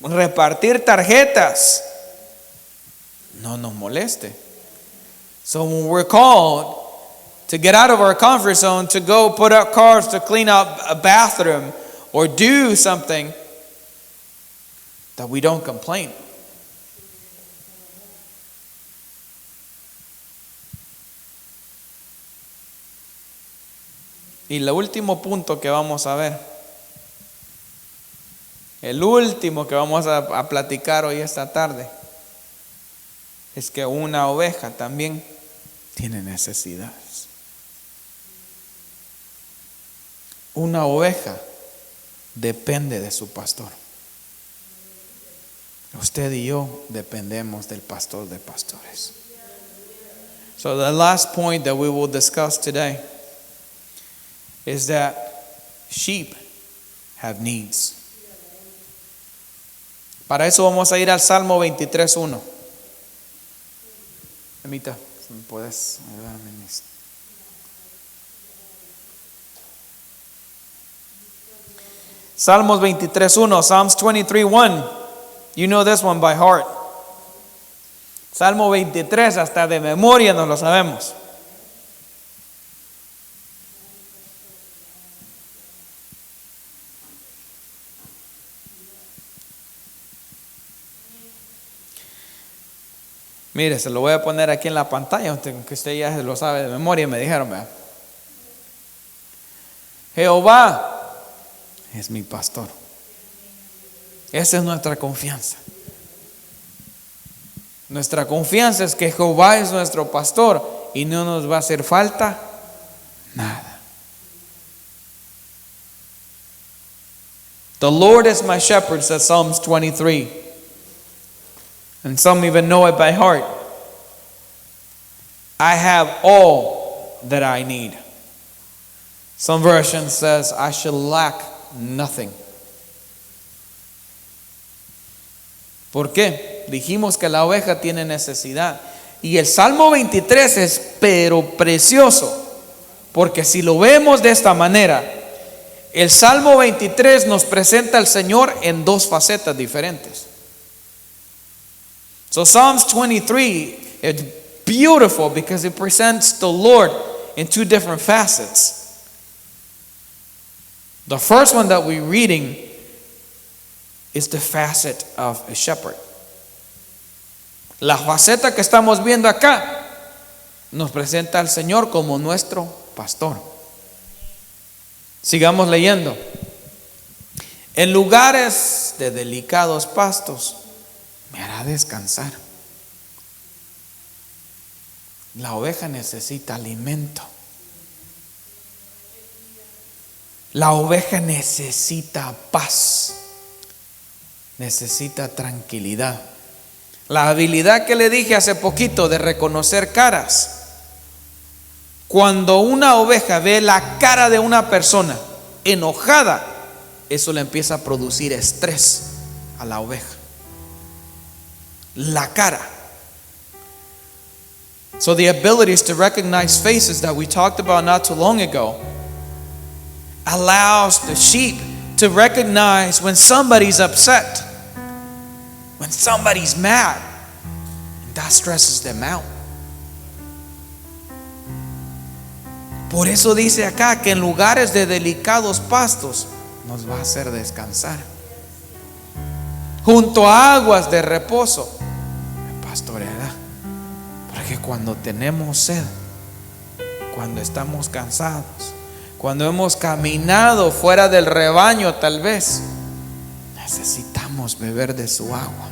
S1: repartir tarjetas, no nos moleste. So when we're called to get out of our comfort zone, to go put up cars, to clean up a bathroom, or do something, that we don't complain. Y el último punto que vamos a ver, el último que vamos a platicar hoy esta tarde, es que una oveja también tiene necesidades. Una oveja depende de su pastor. Usted y yo dependemos del pastor de pastores. So the last point that we will discuss today is that sheep have needs. Para eso vamos a ir al Salmo 23:1. Emita, si me puedes ayudarme en esto. Salmos 23:1, Psalms 23:1. You know this one by heart. Salmo 23, hasta de memoria nos lo sabemos. Mire, se lo voy a poner aquí en la pantalla, que usted ya se lo sabe de memoria. Me dijeron, vea, Jehová es mi pastor. Esa es nuestra confianza. Nuestra confianza es que Jehová es nuestro pastor y no nos va a hacer falta nada. The Lord is my shepherd, says Psalms 23. And some even know it by heart. I have all that I need. Some version says, I shall lack nothing. ¿Por qué? Dijimos que la oveja tiene necesidad. Y el Salmo 23 es pero precioso. Porque si lo vemos de esta manera, el Salmo 23 nos presenta al Señor en dos facetas diferentes. So Psalms 23 is beautiful because it presents the Lord in two different facets. The first one that we're reading is the facet of a shepherd. La faceta que estamos viendo acá nos presenta al Señor como nuestro pastor. Sigamos leyendo. En lugares de delicados pastos me hará descansar. La oveja necesita alimento. La oveja necesita paz. Necesita tranquilidad. La habilidad que le dije hace poquito de reconocer caras. Cuando una oveja ve la cara de una persona enojada, eso le empieza a producir estrés a la oveja. La cara. So the abilities to recognize faces that we talked about not too long ago allows the sheep to recognize when somebody's upset, when somebody's mad, and that stresses them out. Por eso dice acá que en lugares de delicados pastos nos va a hacer descansar. Junto a aguas de reposo me pastoreará. Porque cuando tenemos sed, cuando estamos cansados, cuando hemos caminado fuera del rebaño tal vez, necesitamos beber de su agua.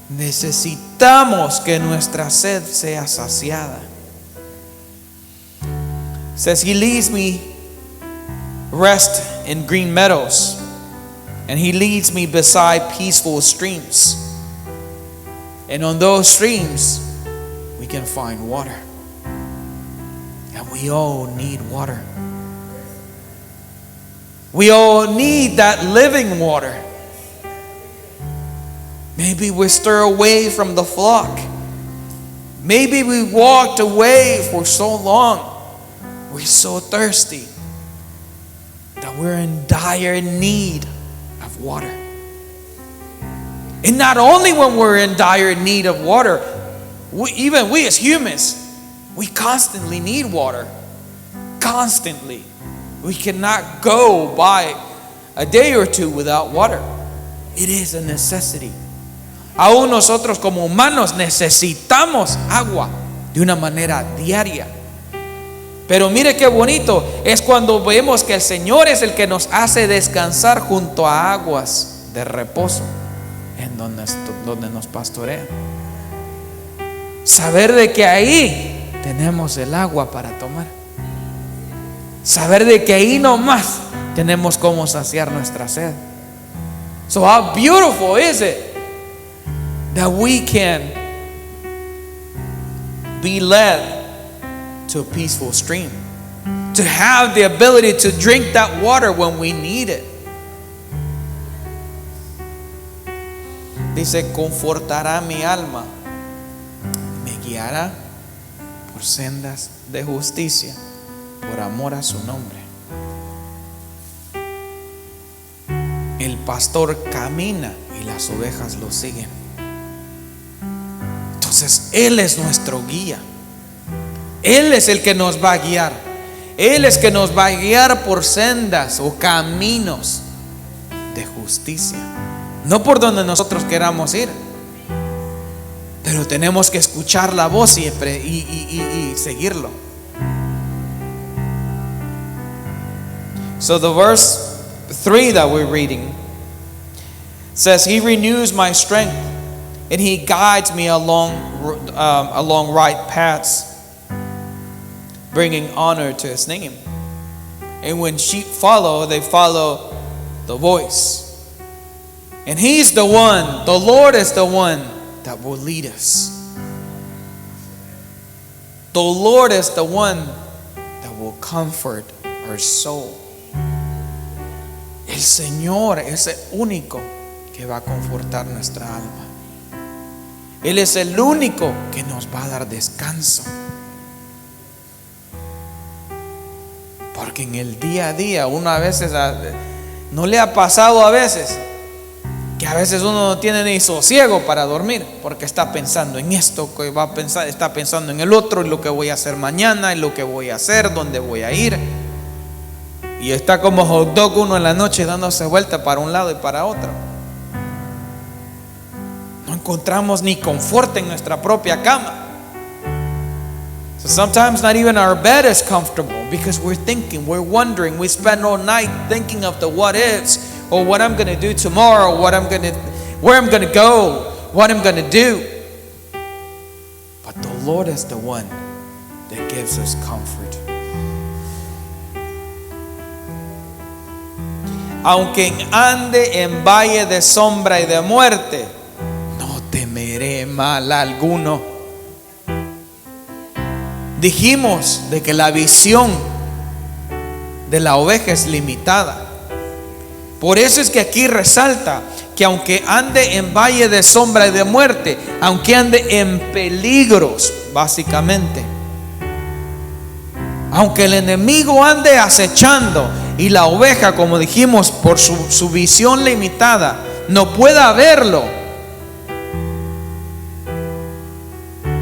S1: Necesitamos que nuestra sed sea saciada. Says he leads me rest in green meadows, and he leads me beside peaceful streams. And on those streams we can find water. And we all need water. We all need that living water. Maybe we stir away from the flock. Maybe we walked away for so long. We're so thirsty that we're in dire need of water. And not only when we're in dire need of water, even we as humans, we constantly need water. Constantly. We cannot go by a day or two without water. It is a necessity. Aún nosotros como humanos necesitamos agua de una manera diaria. Pero mire qué bonito es cuando vemos que el Señor es el que nos hace descansar junto a aguas de reposo, en donde nos pastorea. Saber de que ahí tenemos el agua para tomar. Saber de que ahí nomás tenemos cómo saciar nuestra sed. So how beautiful is it that we can be led to a peaceful stream, to have the ability to drink that water when we need it. Dice, confortará mi alma, me guiará por sendas de justicia, por amor a su nombre. El pastor camina y las ovejas lo siguen. Entonces Él es nuestro guía. Él es el que nos va a guiar. Él es que nos va a guiar por sendas o caminos de justicia. No por donde nosotros queramos ir, Pero tenemos que escuchar la voz y seguirlo. So the verse 3 that we're reading says, He renews my strength, and He guides me along right paths, bringing honor to His name. And when sheep follow, they follow the voice. And He's the one, the Lord is the one that will lead us. The Lord is the one that will comfort our soul. El Señor es el único que va a confortar nuestra alma. Él es el único que nos va a dar descanso. Porque en el día a día, uno a veces, ¿no le ha pasado a veces? Que a veces uno no tiene ni sosiego para dormir, porque está pensando en esto, que va a pensar, está pensando en el otro, en lo que voy a hacer mañana, en lo que voy a hacer, dónde voy a ir. Y está como hot dog uno en la noche dándose vuelta para un lado y para otro. No encontramos ni confort en nuestra propia cama. So sometimes not even our bed is comfortable because we're thinking, we're wondering, we spend all night thinking of the what ifs, or what I'm going to do tomorrow, where I'm going to go, what I'm going to do. But the Lord is the one that gives us comfort. Aunque ande en valle de sombra y de muerte, no temeré mal alguno. Dijimos de que la visión de la oveja es limitada. Por eso es que aquí resalta que aunque ande en valle de sombra y de muerte, aunque ande en peligros, básicamente, aunque el enemigo ande acechando y la oveja, como dijimos, por su visión limitada, no pueda verlo,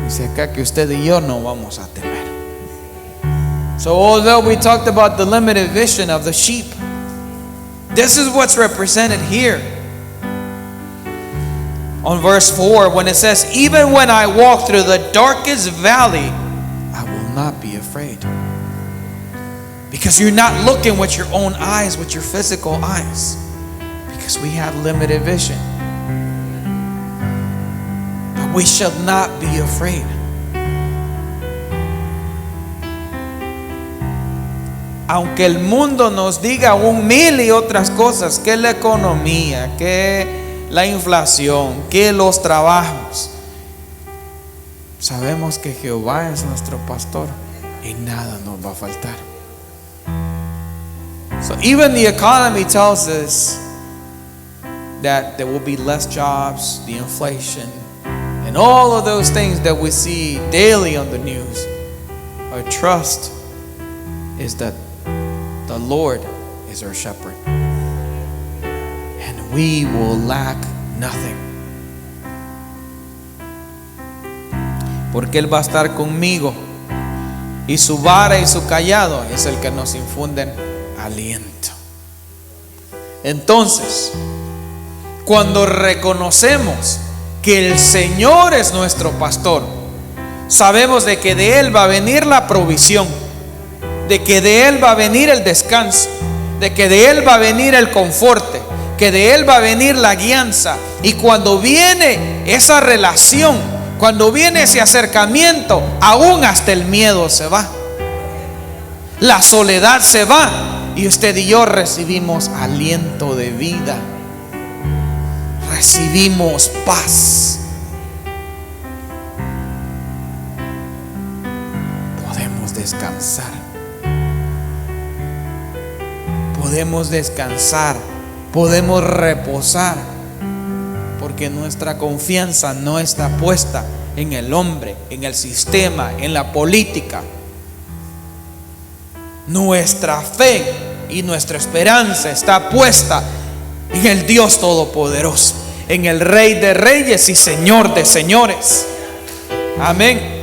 S1: dice acá que usted y yo no vamos a temer. So although we talked about the limited vision of the sheep, this is what's represented here. On verse 4, when it says, even when I walk through the darkest valley, I will not be afraid. Because you're not looking with your own eyes, with your physical eyes. Because we have limited vision. But we shall not be afraid. Aunque el mundo nos diga 1,000 y otras cosas, que la economía, que la inflación, que los trabajos, sabemos que Jehová es nuestro pastor y nada nos va a faltar. So even the economy tells us that there will be less jobs, the inflation, and all of those things that we see daily on the news. Our trust is that the Lord is our shepherd, and we will lack nothing. Porque Él va a estar conmigo, y su vara y su callado es el que nos infunden aliento. Entonces, cuando reconocemos que el Señor es nuestro pastor, sabemos de que de Él va a venir la provisión, de que de Él va a venir el descanso, de que de Él va a venir el conforte, que de Él va a venir la guianza. Y cuando viene esa relación, cuando viene ese acercamiento, aún hasta el miedo se va, la soledad se va, y usted y yo recibimos aliento de vida, recibimos paz. Podemos descansar. Podemos descansar, podemos reposar, porque nuestra confianza no está puesta en el hombre, en el sistema, en la política. Nuestra fe y nuestra esperanza está puesta en el Dios Todopoderoso, en el Rey de Reyes y Señor de Señores. Amén.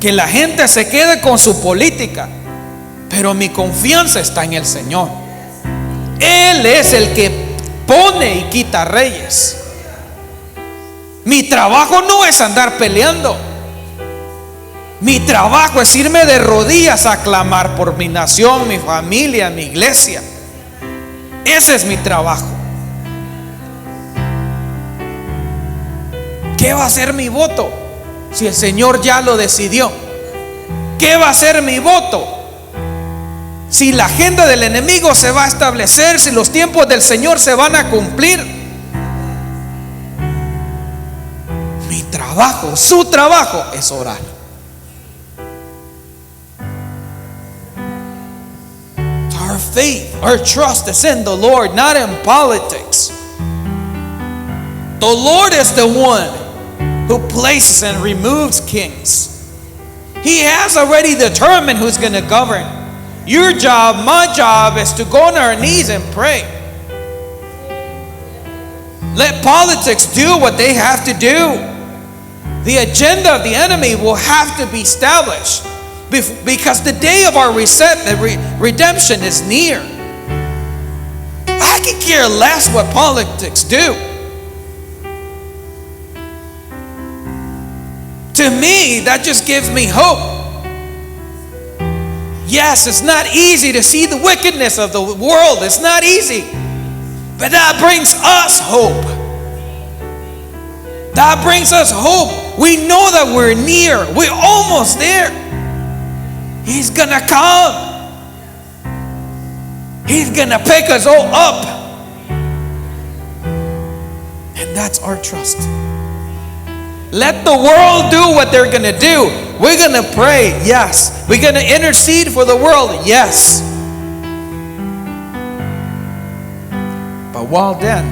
S1: Que la gente se quede con su política, pero mi confianza está en el Señor. Él es el que pone y quita reyes. Mi trabajo no es andar peleando. Mi trabajo es irme de rodillas a clamar por mi nación, mi familia, mi iglesia. Ese es mi trabajo. ¿Qué va a ser mi voto si el Señor ya lo decidió? ¿Qué va a ser mi voto si la agenda del enemigo se va a establecer, si los tiempos del Señor se van a cumplir? Mi trabajo, su trabajo es orar. Our faith, our trust is in the Lord, not in politics. The Lord is the one who places and removes kings. He has already determined who's going to govern. Your job, my job, is to go on our knees and pray. Let politics do what they have to do. The agenda of the enemy will have to be established, because the day of our redemption is near. I could care less what politics do. To me, that just gives me hope. Yes, it's not easy to see the wickedness of the world. It's not easy. But that brings us hope. That brings us hope. We know that we're near. We're almost there. He's gonna come. He's gonna pick us all up. And that's our trust. Let the world do what they're gonna do. We're gonna pray, yes. We're gonna intercede for the world, yes. But while then,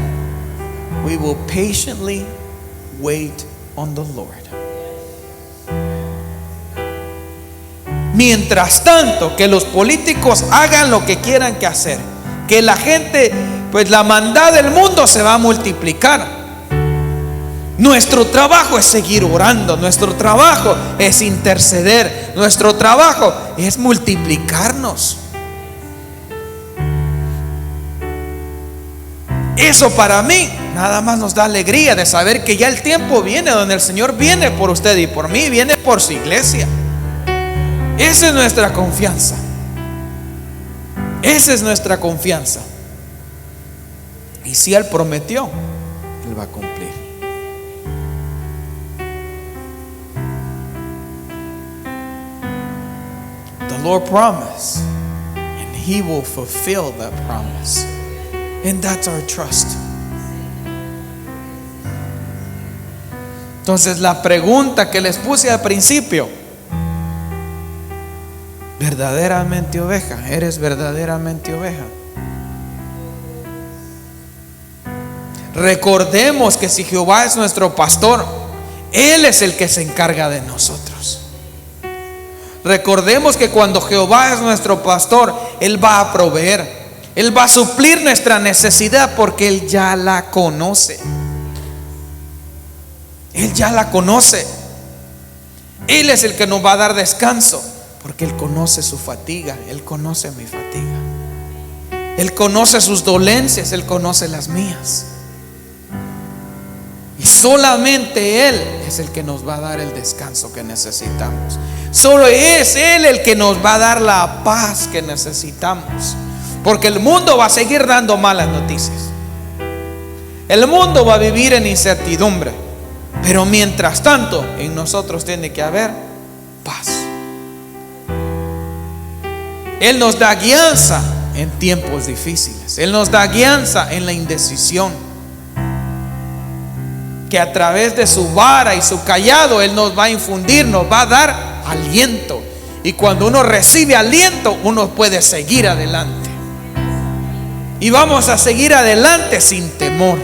S1: we will patiently wait on the Lord. Mientras tanto, que los políticos hagan lo que quieran que hacer, que la gente, pues la maldad del mundo se va a multiplicar. Nuestro trabajo es seguir orando, nuestro trabajo es interceder, nuestro trabajo es multiplicarnos. Eso para mí nada más nos da alegría de saber que ya el tiempo viene donde el Señor viene por usted y por mí, viene por su iglesia. Esa es nuestra confianza. Esa es nuestra confianza. Y si Él prometió, Él va a cumplir. The Lord promised, and He will fulfill that promise. And that's our trust. Entonces la pregunta que les puse al principio: ¿verdaderamente oveja? ¿Eres verdaderamente oveja? Recordemos que si Jehová es nuestro pastor, Él es el que se encarga de nosotros. Recordemos que cuando Jehová es nuestro pastor, Él va a proveer, Él va a suplir nuestra necesidad, porque Él ya la conoce. Él ya la conoce. Él es el que nos va a dar descanso, porque Él conoce su fatiga. Él conoce mi fatiga. Él conoce sus dolencias. Él conoce las mías. Y solamente Él es el que nos va a dar el descanso que necesitamos. Solo es Él el que nos va a dar la paz que necesitamos. Porque el mundo va a seguir dando malas noticias. El mundo va a vivir en incertidumbre. Pero mientras tanto, en nosotros tiene que haber paz. Él nos da guianza en tiempos difíciles. Él nos da guianza en la indecisión. Que a través de su vara y su cayado Él nos va a infundir, nos va a dar aliento. Y cuando uno recibe aliento, uno puede seguir adelante. Y vamos a seguir adelante sin temor.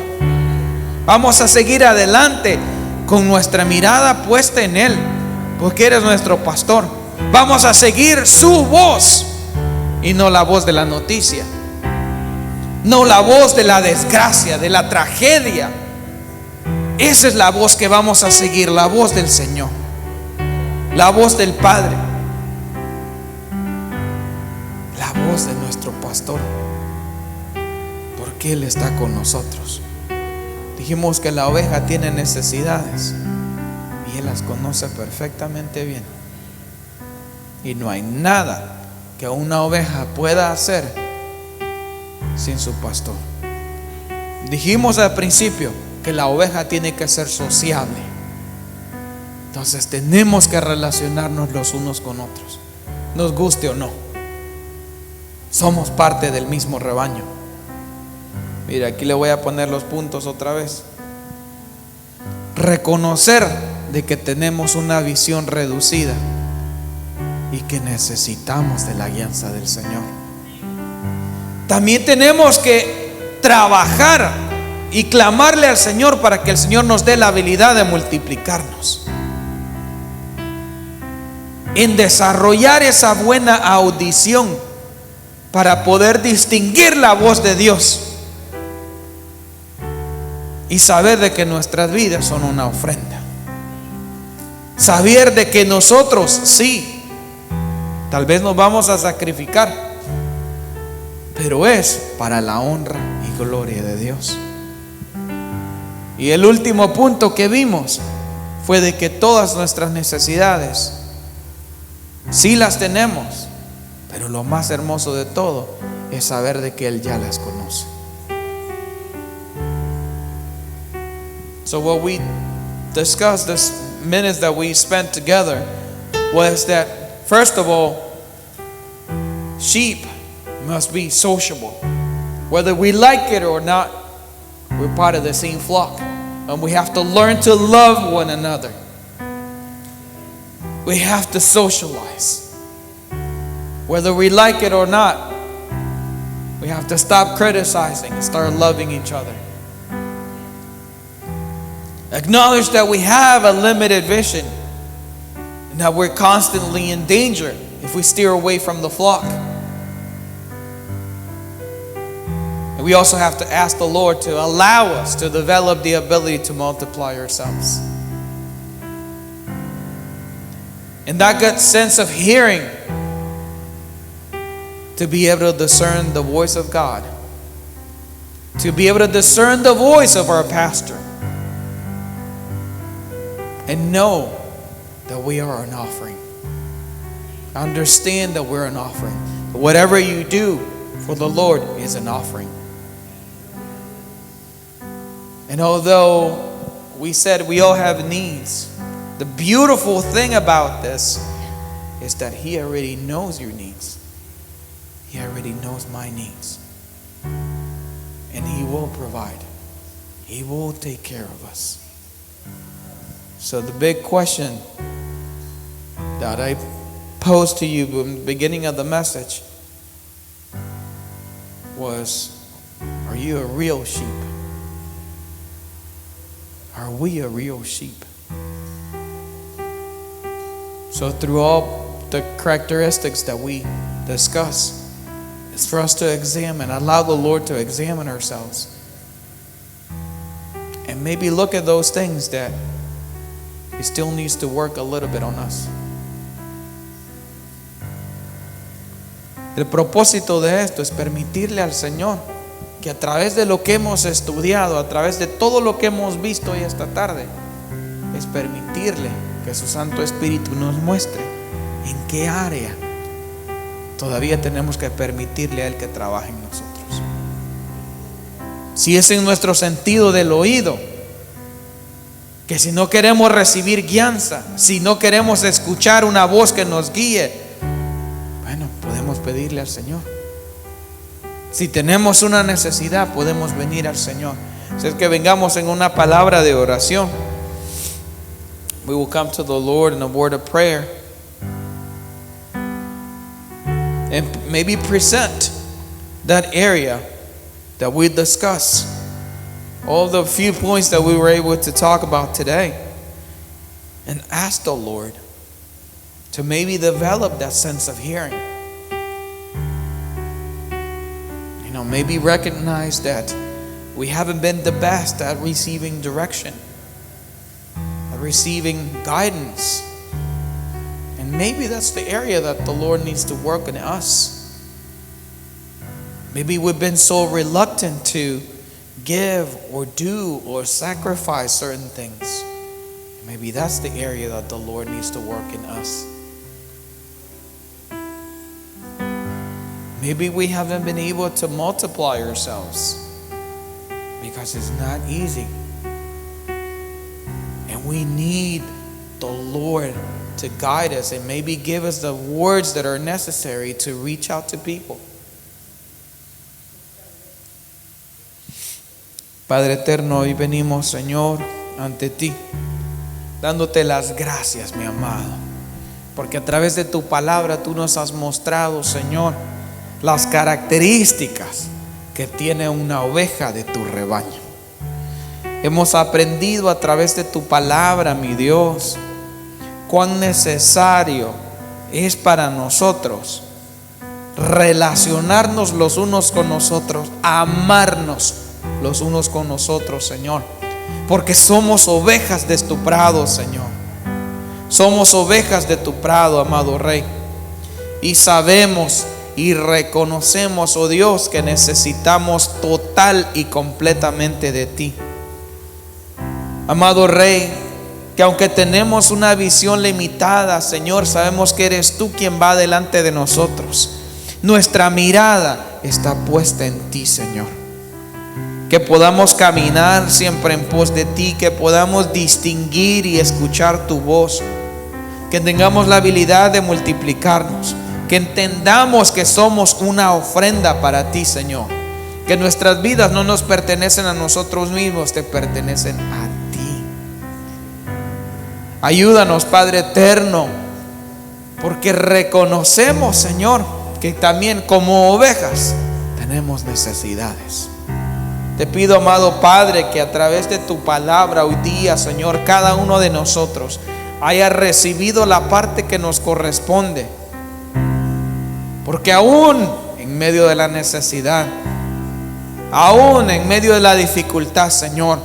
S1: Vamos a seguir adelante con nuestra mirada puesta en Él, porque Él es nuestro pastor. Vamos a seguir su voz y no la voz de la noticia, no la voz de la desgracia, de la tragedia. Esa es la voz que vamos a seguir, la voz del Señor, la voz del Padre, la voz de nuestro pastor. porque Él está con nosotros. Dijimos que la oveja tiene necesidades y Él las conoce perfectamente bien. Y no hay nada que una oveja pueda hacer sin su pastor. Dijimos al principio que la oveja tiene que ser sociable. Entonces tenemos que relacionarnos los unos con otros, nos guste o no. Somos parte del mismo rebaño. Mira, aquí le voy a poner los puntos otra vez. Reconocer de que tenemos una visión reducida y que necesitamos de la guianza del Señor. También tenemos que trabajar y clamarle al Señor para que el Señor nos dé la habilidad de multiplicarnos, en desarrollar esa buena audición para poder distinguir la voz de Dios y saber de que nuestras vidas son una ofrenda. Saber de que nosotros sí, tal vez nos vamos a sacrificar, pero es para la honra y gloria de Dios. Y el último punto que vimos fue de que todas nuestras necesidades sí las tenemos, pero lo más hermoso de todo es saber de que Él ya las conoce. So what we discussed this minutes that we spent together was that, first of all, sheep must be sociable. Whether we like it or not, we're part of the same flock, and we have to learn to love one another. We have to socialize. Whether we like it or not, we have to stop criticizing and start loving each other. Acknowledge that we have a limited vision and that we're constantly in danger if we steer away from the flock. And we also have to ask the Lord to allow us to develop the ability to multiply ourselves. And that good sense of hearing, to be able to discern the voice of God, to be able to discern the voice of our pastor, and know that we are an offering. Understand that we're an offering. Whatever you do for the Lord is an offering. And although we said we all have needs, the beautiful thing about this is that He already knows your needs. He already knows my needs. And He will provide. He will take care of us. So the big question that I posed to you in the beginning of the message was, are you a real sheep? Are we a real sheep? So through all the characteristics that we discuss, it's for us to examine, allow the Lord to examine ourselves, and maybe look at those things that He still needs to work a little bit on us. El propósito de esto es permitirle al Señor que a través de lo que hemos estudiado, a través de todo lo que hemos visto hoy esta tarde, es permitirle que su Santo Espíritu nos muestre en qué área todavía tenemos que permitirle a Él que trabaje en nosotros. Si es en nuestro sentido del oído, que si no queremos recibir guianza, si no queremos escuchar una voz que nos guíe, bueno, podemos pedirle al Señor. Si tenemos una necesidad, podemos venir al Señor. Si es que vengamos en una palabra de oración, we will come to the Lord in a word of prayer and maybe present that area that we discuss. All the few points that we were able to talk about today, and ask the Lord to maybe develop that sense of hearing. You know, maybe recognize that we haven't been the best at receiving direction, at receiving guidance. And maybe that's the area that the Lord needs to work in us. Maybe we've been so reluctant to give or do or sacrifice certain things. Maybe that's the area that the Lord needs to work in us. Maybe we haven't been able to multiply ourselves because it's not easy. And we need the Lord to guide us and maybe give us the words that are necessary to reach out to people. Padre eterno, hoy venimos, Señor, ante ti, dándote las gracias, mi amado, porque a través de tu palabra tú nos has mostrado, Señor, las características que tiene una oveja de tu rebaño. Hemos aprendido a través de tu palabra, mi Dios, cuán necesario es para nosotros relacionarnos los unos con nosotros, amarnos los unos con nosotros, Señor, porque somos ovejas de tu prado, Señor. Somos ovejas de tu prado, amado Rey, y sabemos y reconocemos, oh Dios, que necesitamos total y completamente de ti. Amado Rey, que aunque tenemos una visión limitada, Señor, sabemos que eres tú quien va delante de nosotros. Nuestra mirada está puesta en ti, Señor. Que podamos caminar siempre en pos de ti, que podamos distinguir y escuchar tu voz, que tengamos la habilidad de multiplicarnos, que entendamos que somos una ofrenda para ti, Señor, que nuestras vidas no nos pertenecen a nosotros mismos, te pertenecen a ti. Ayúdanos, Padre eterno, porque reconocemos, Señor, que también como ovejas tenemos necesidades. Te pido, amado Padre, que a través de tu palabra hoy día, Señor, cada uno de nosotros haya recibido la parte que nos corresponde. Porque aún en medio de la necesidad, aún en medio de la dificultad, Señor,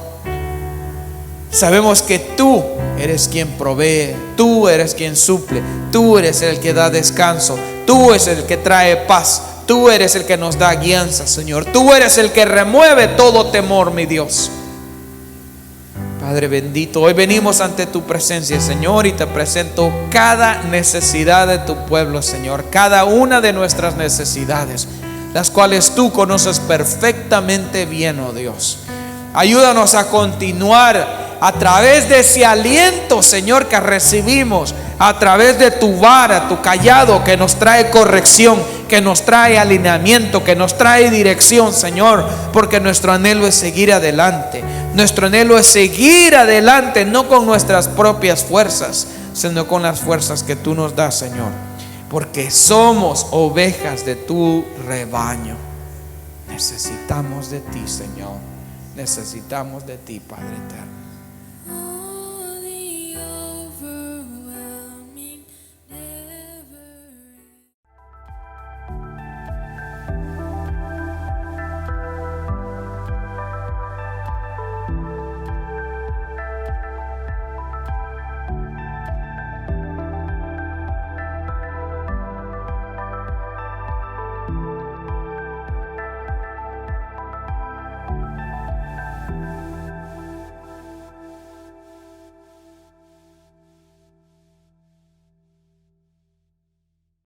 S1: sabemos que tú eres quien provee, tú eres quien suple, tú eres el que da descanso, tú eres el que trae paz, tú eres el que nos da guianza, Señor. Tú eres el que remueve todo temor, mi Dios. Padre bendito, hoy venimos ante tu presencia, Señor, y te presento cada necesidad de tu pueblo, Señor, cada una de nuestras necesidades, las cuales tú conoces perfectamente bien, oh Dios. Ayúdanos a continuar a través de ese aliento, Señor, que recibimos, a través de tu vara, tu callado, que nos trae corrección, que nos trae alineamiento, que nos trae dirección, Señor, porque nuestro anhelo es seguir adelante. Nuestro anhelo es seguir adelante, no con nuestras propias fuerzas, sino con las fuerzas que tú nos das, Señor, porque somos ovejas de tu rebaño. Necesitamos de ti, Señor. Necesitamos de ti, Padre eterno.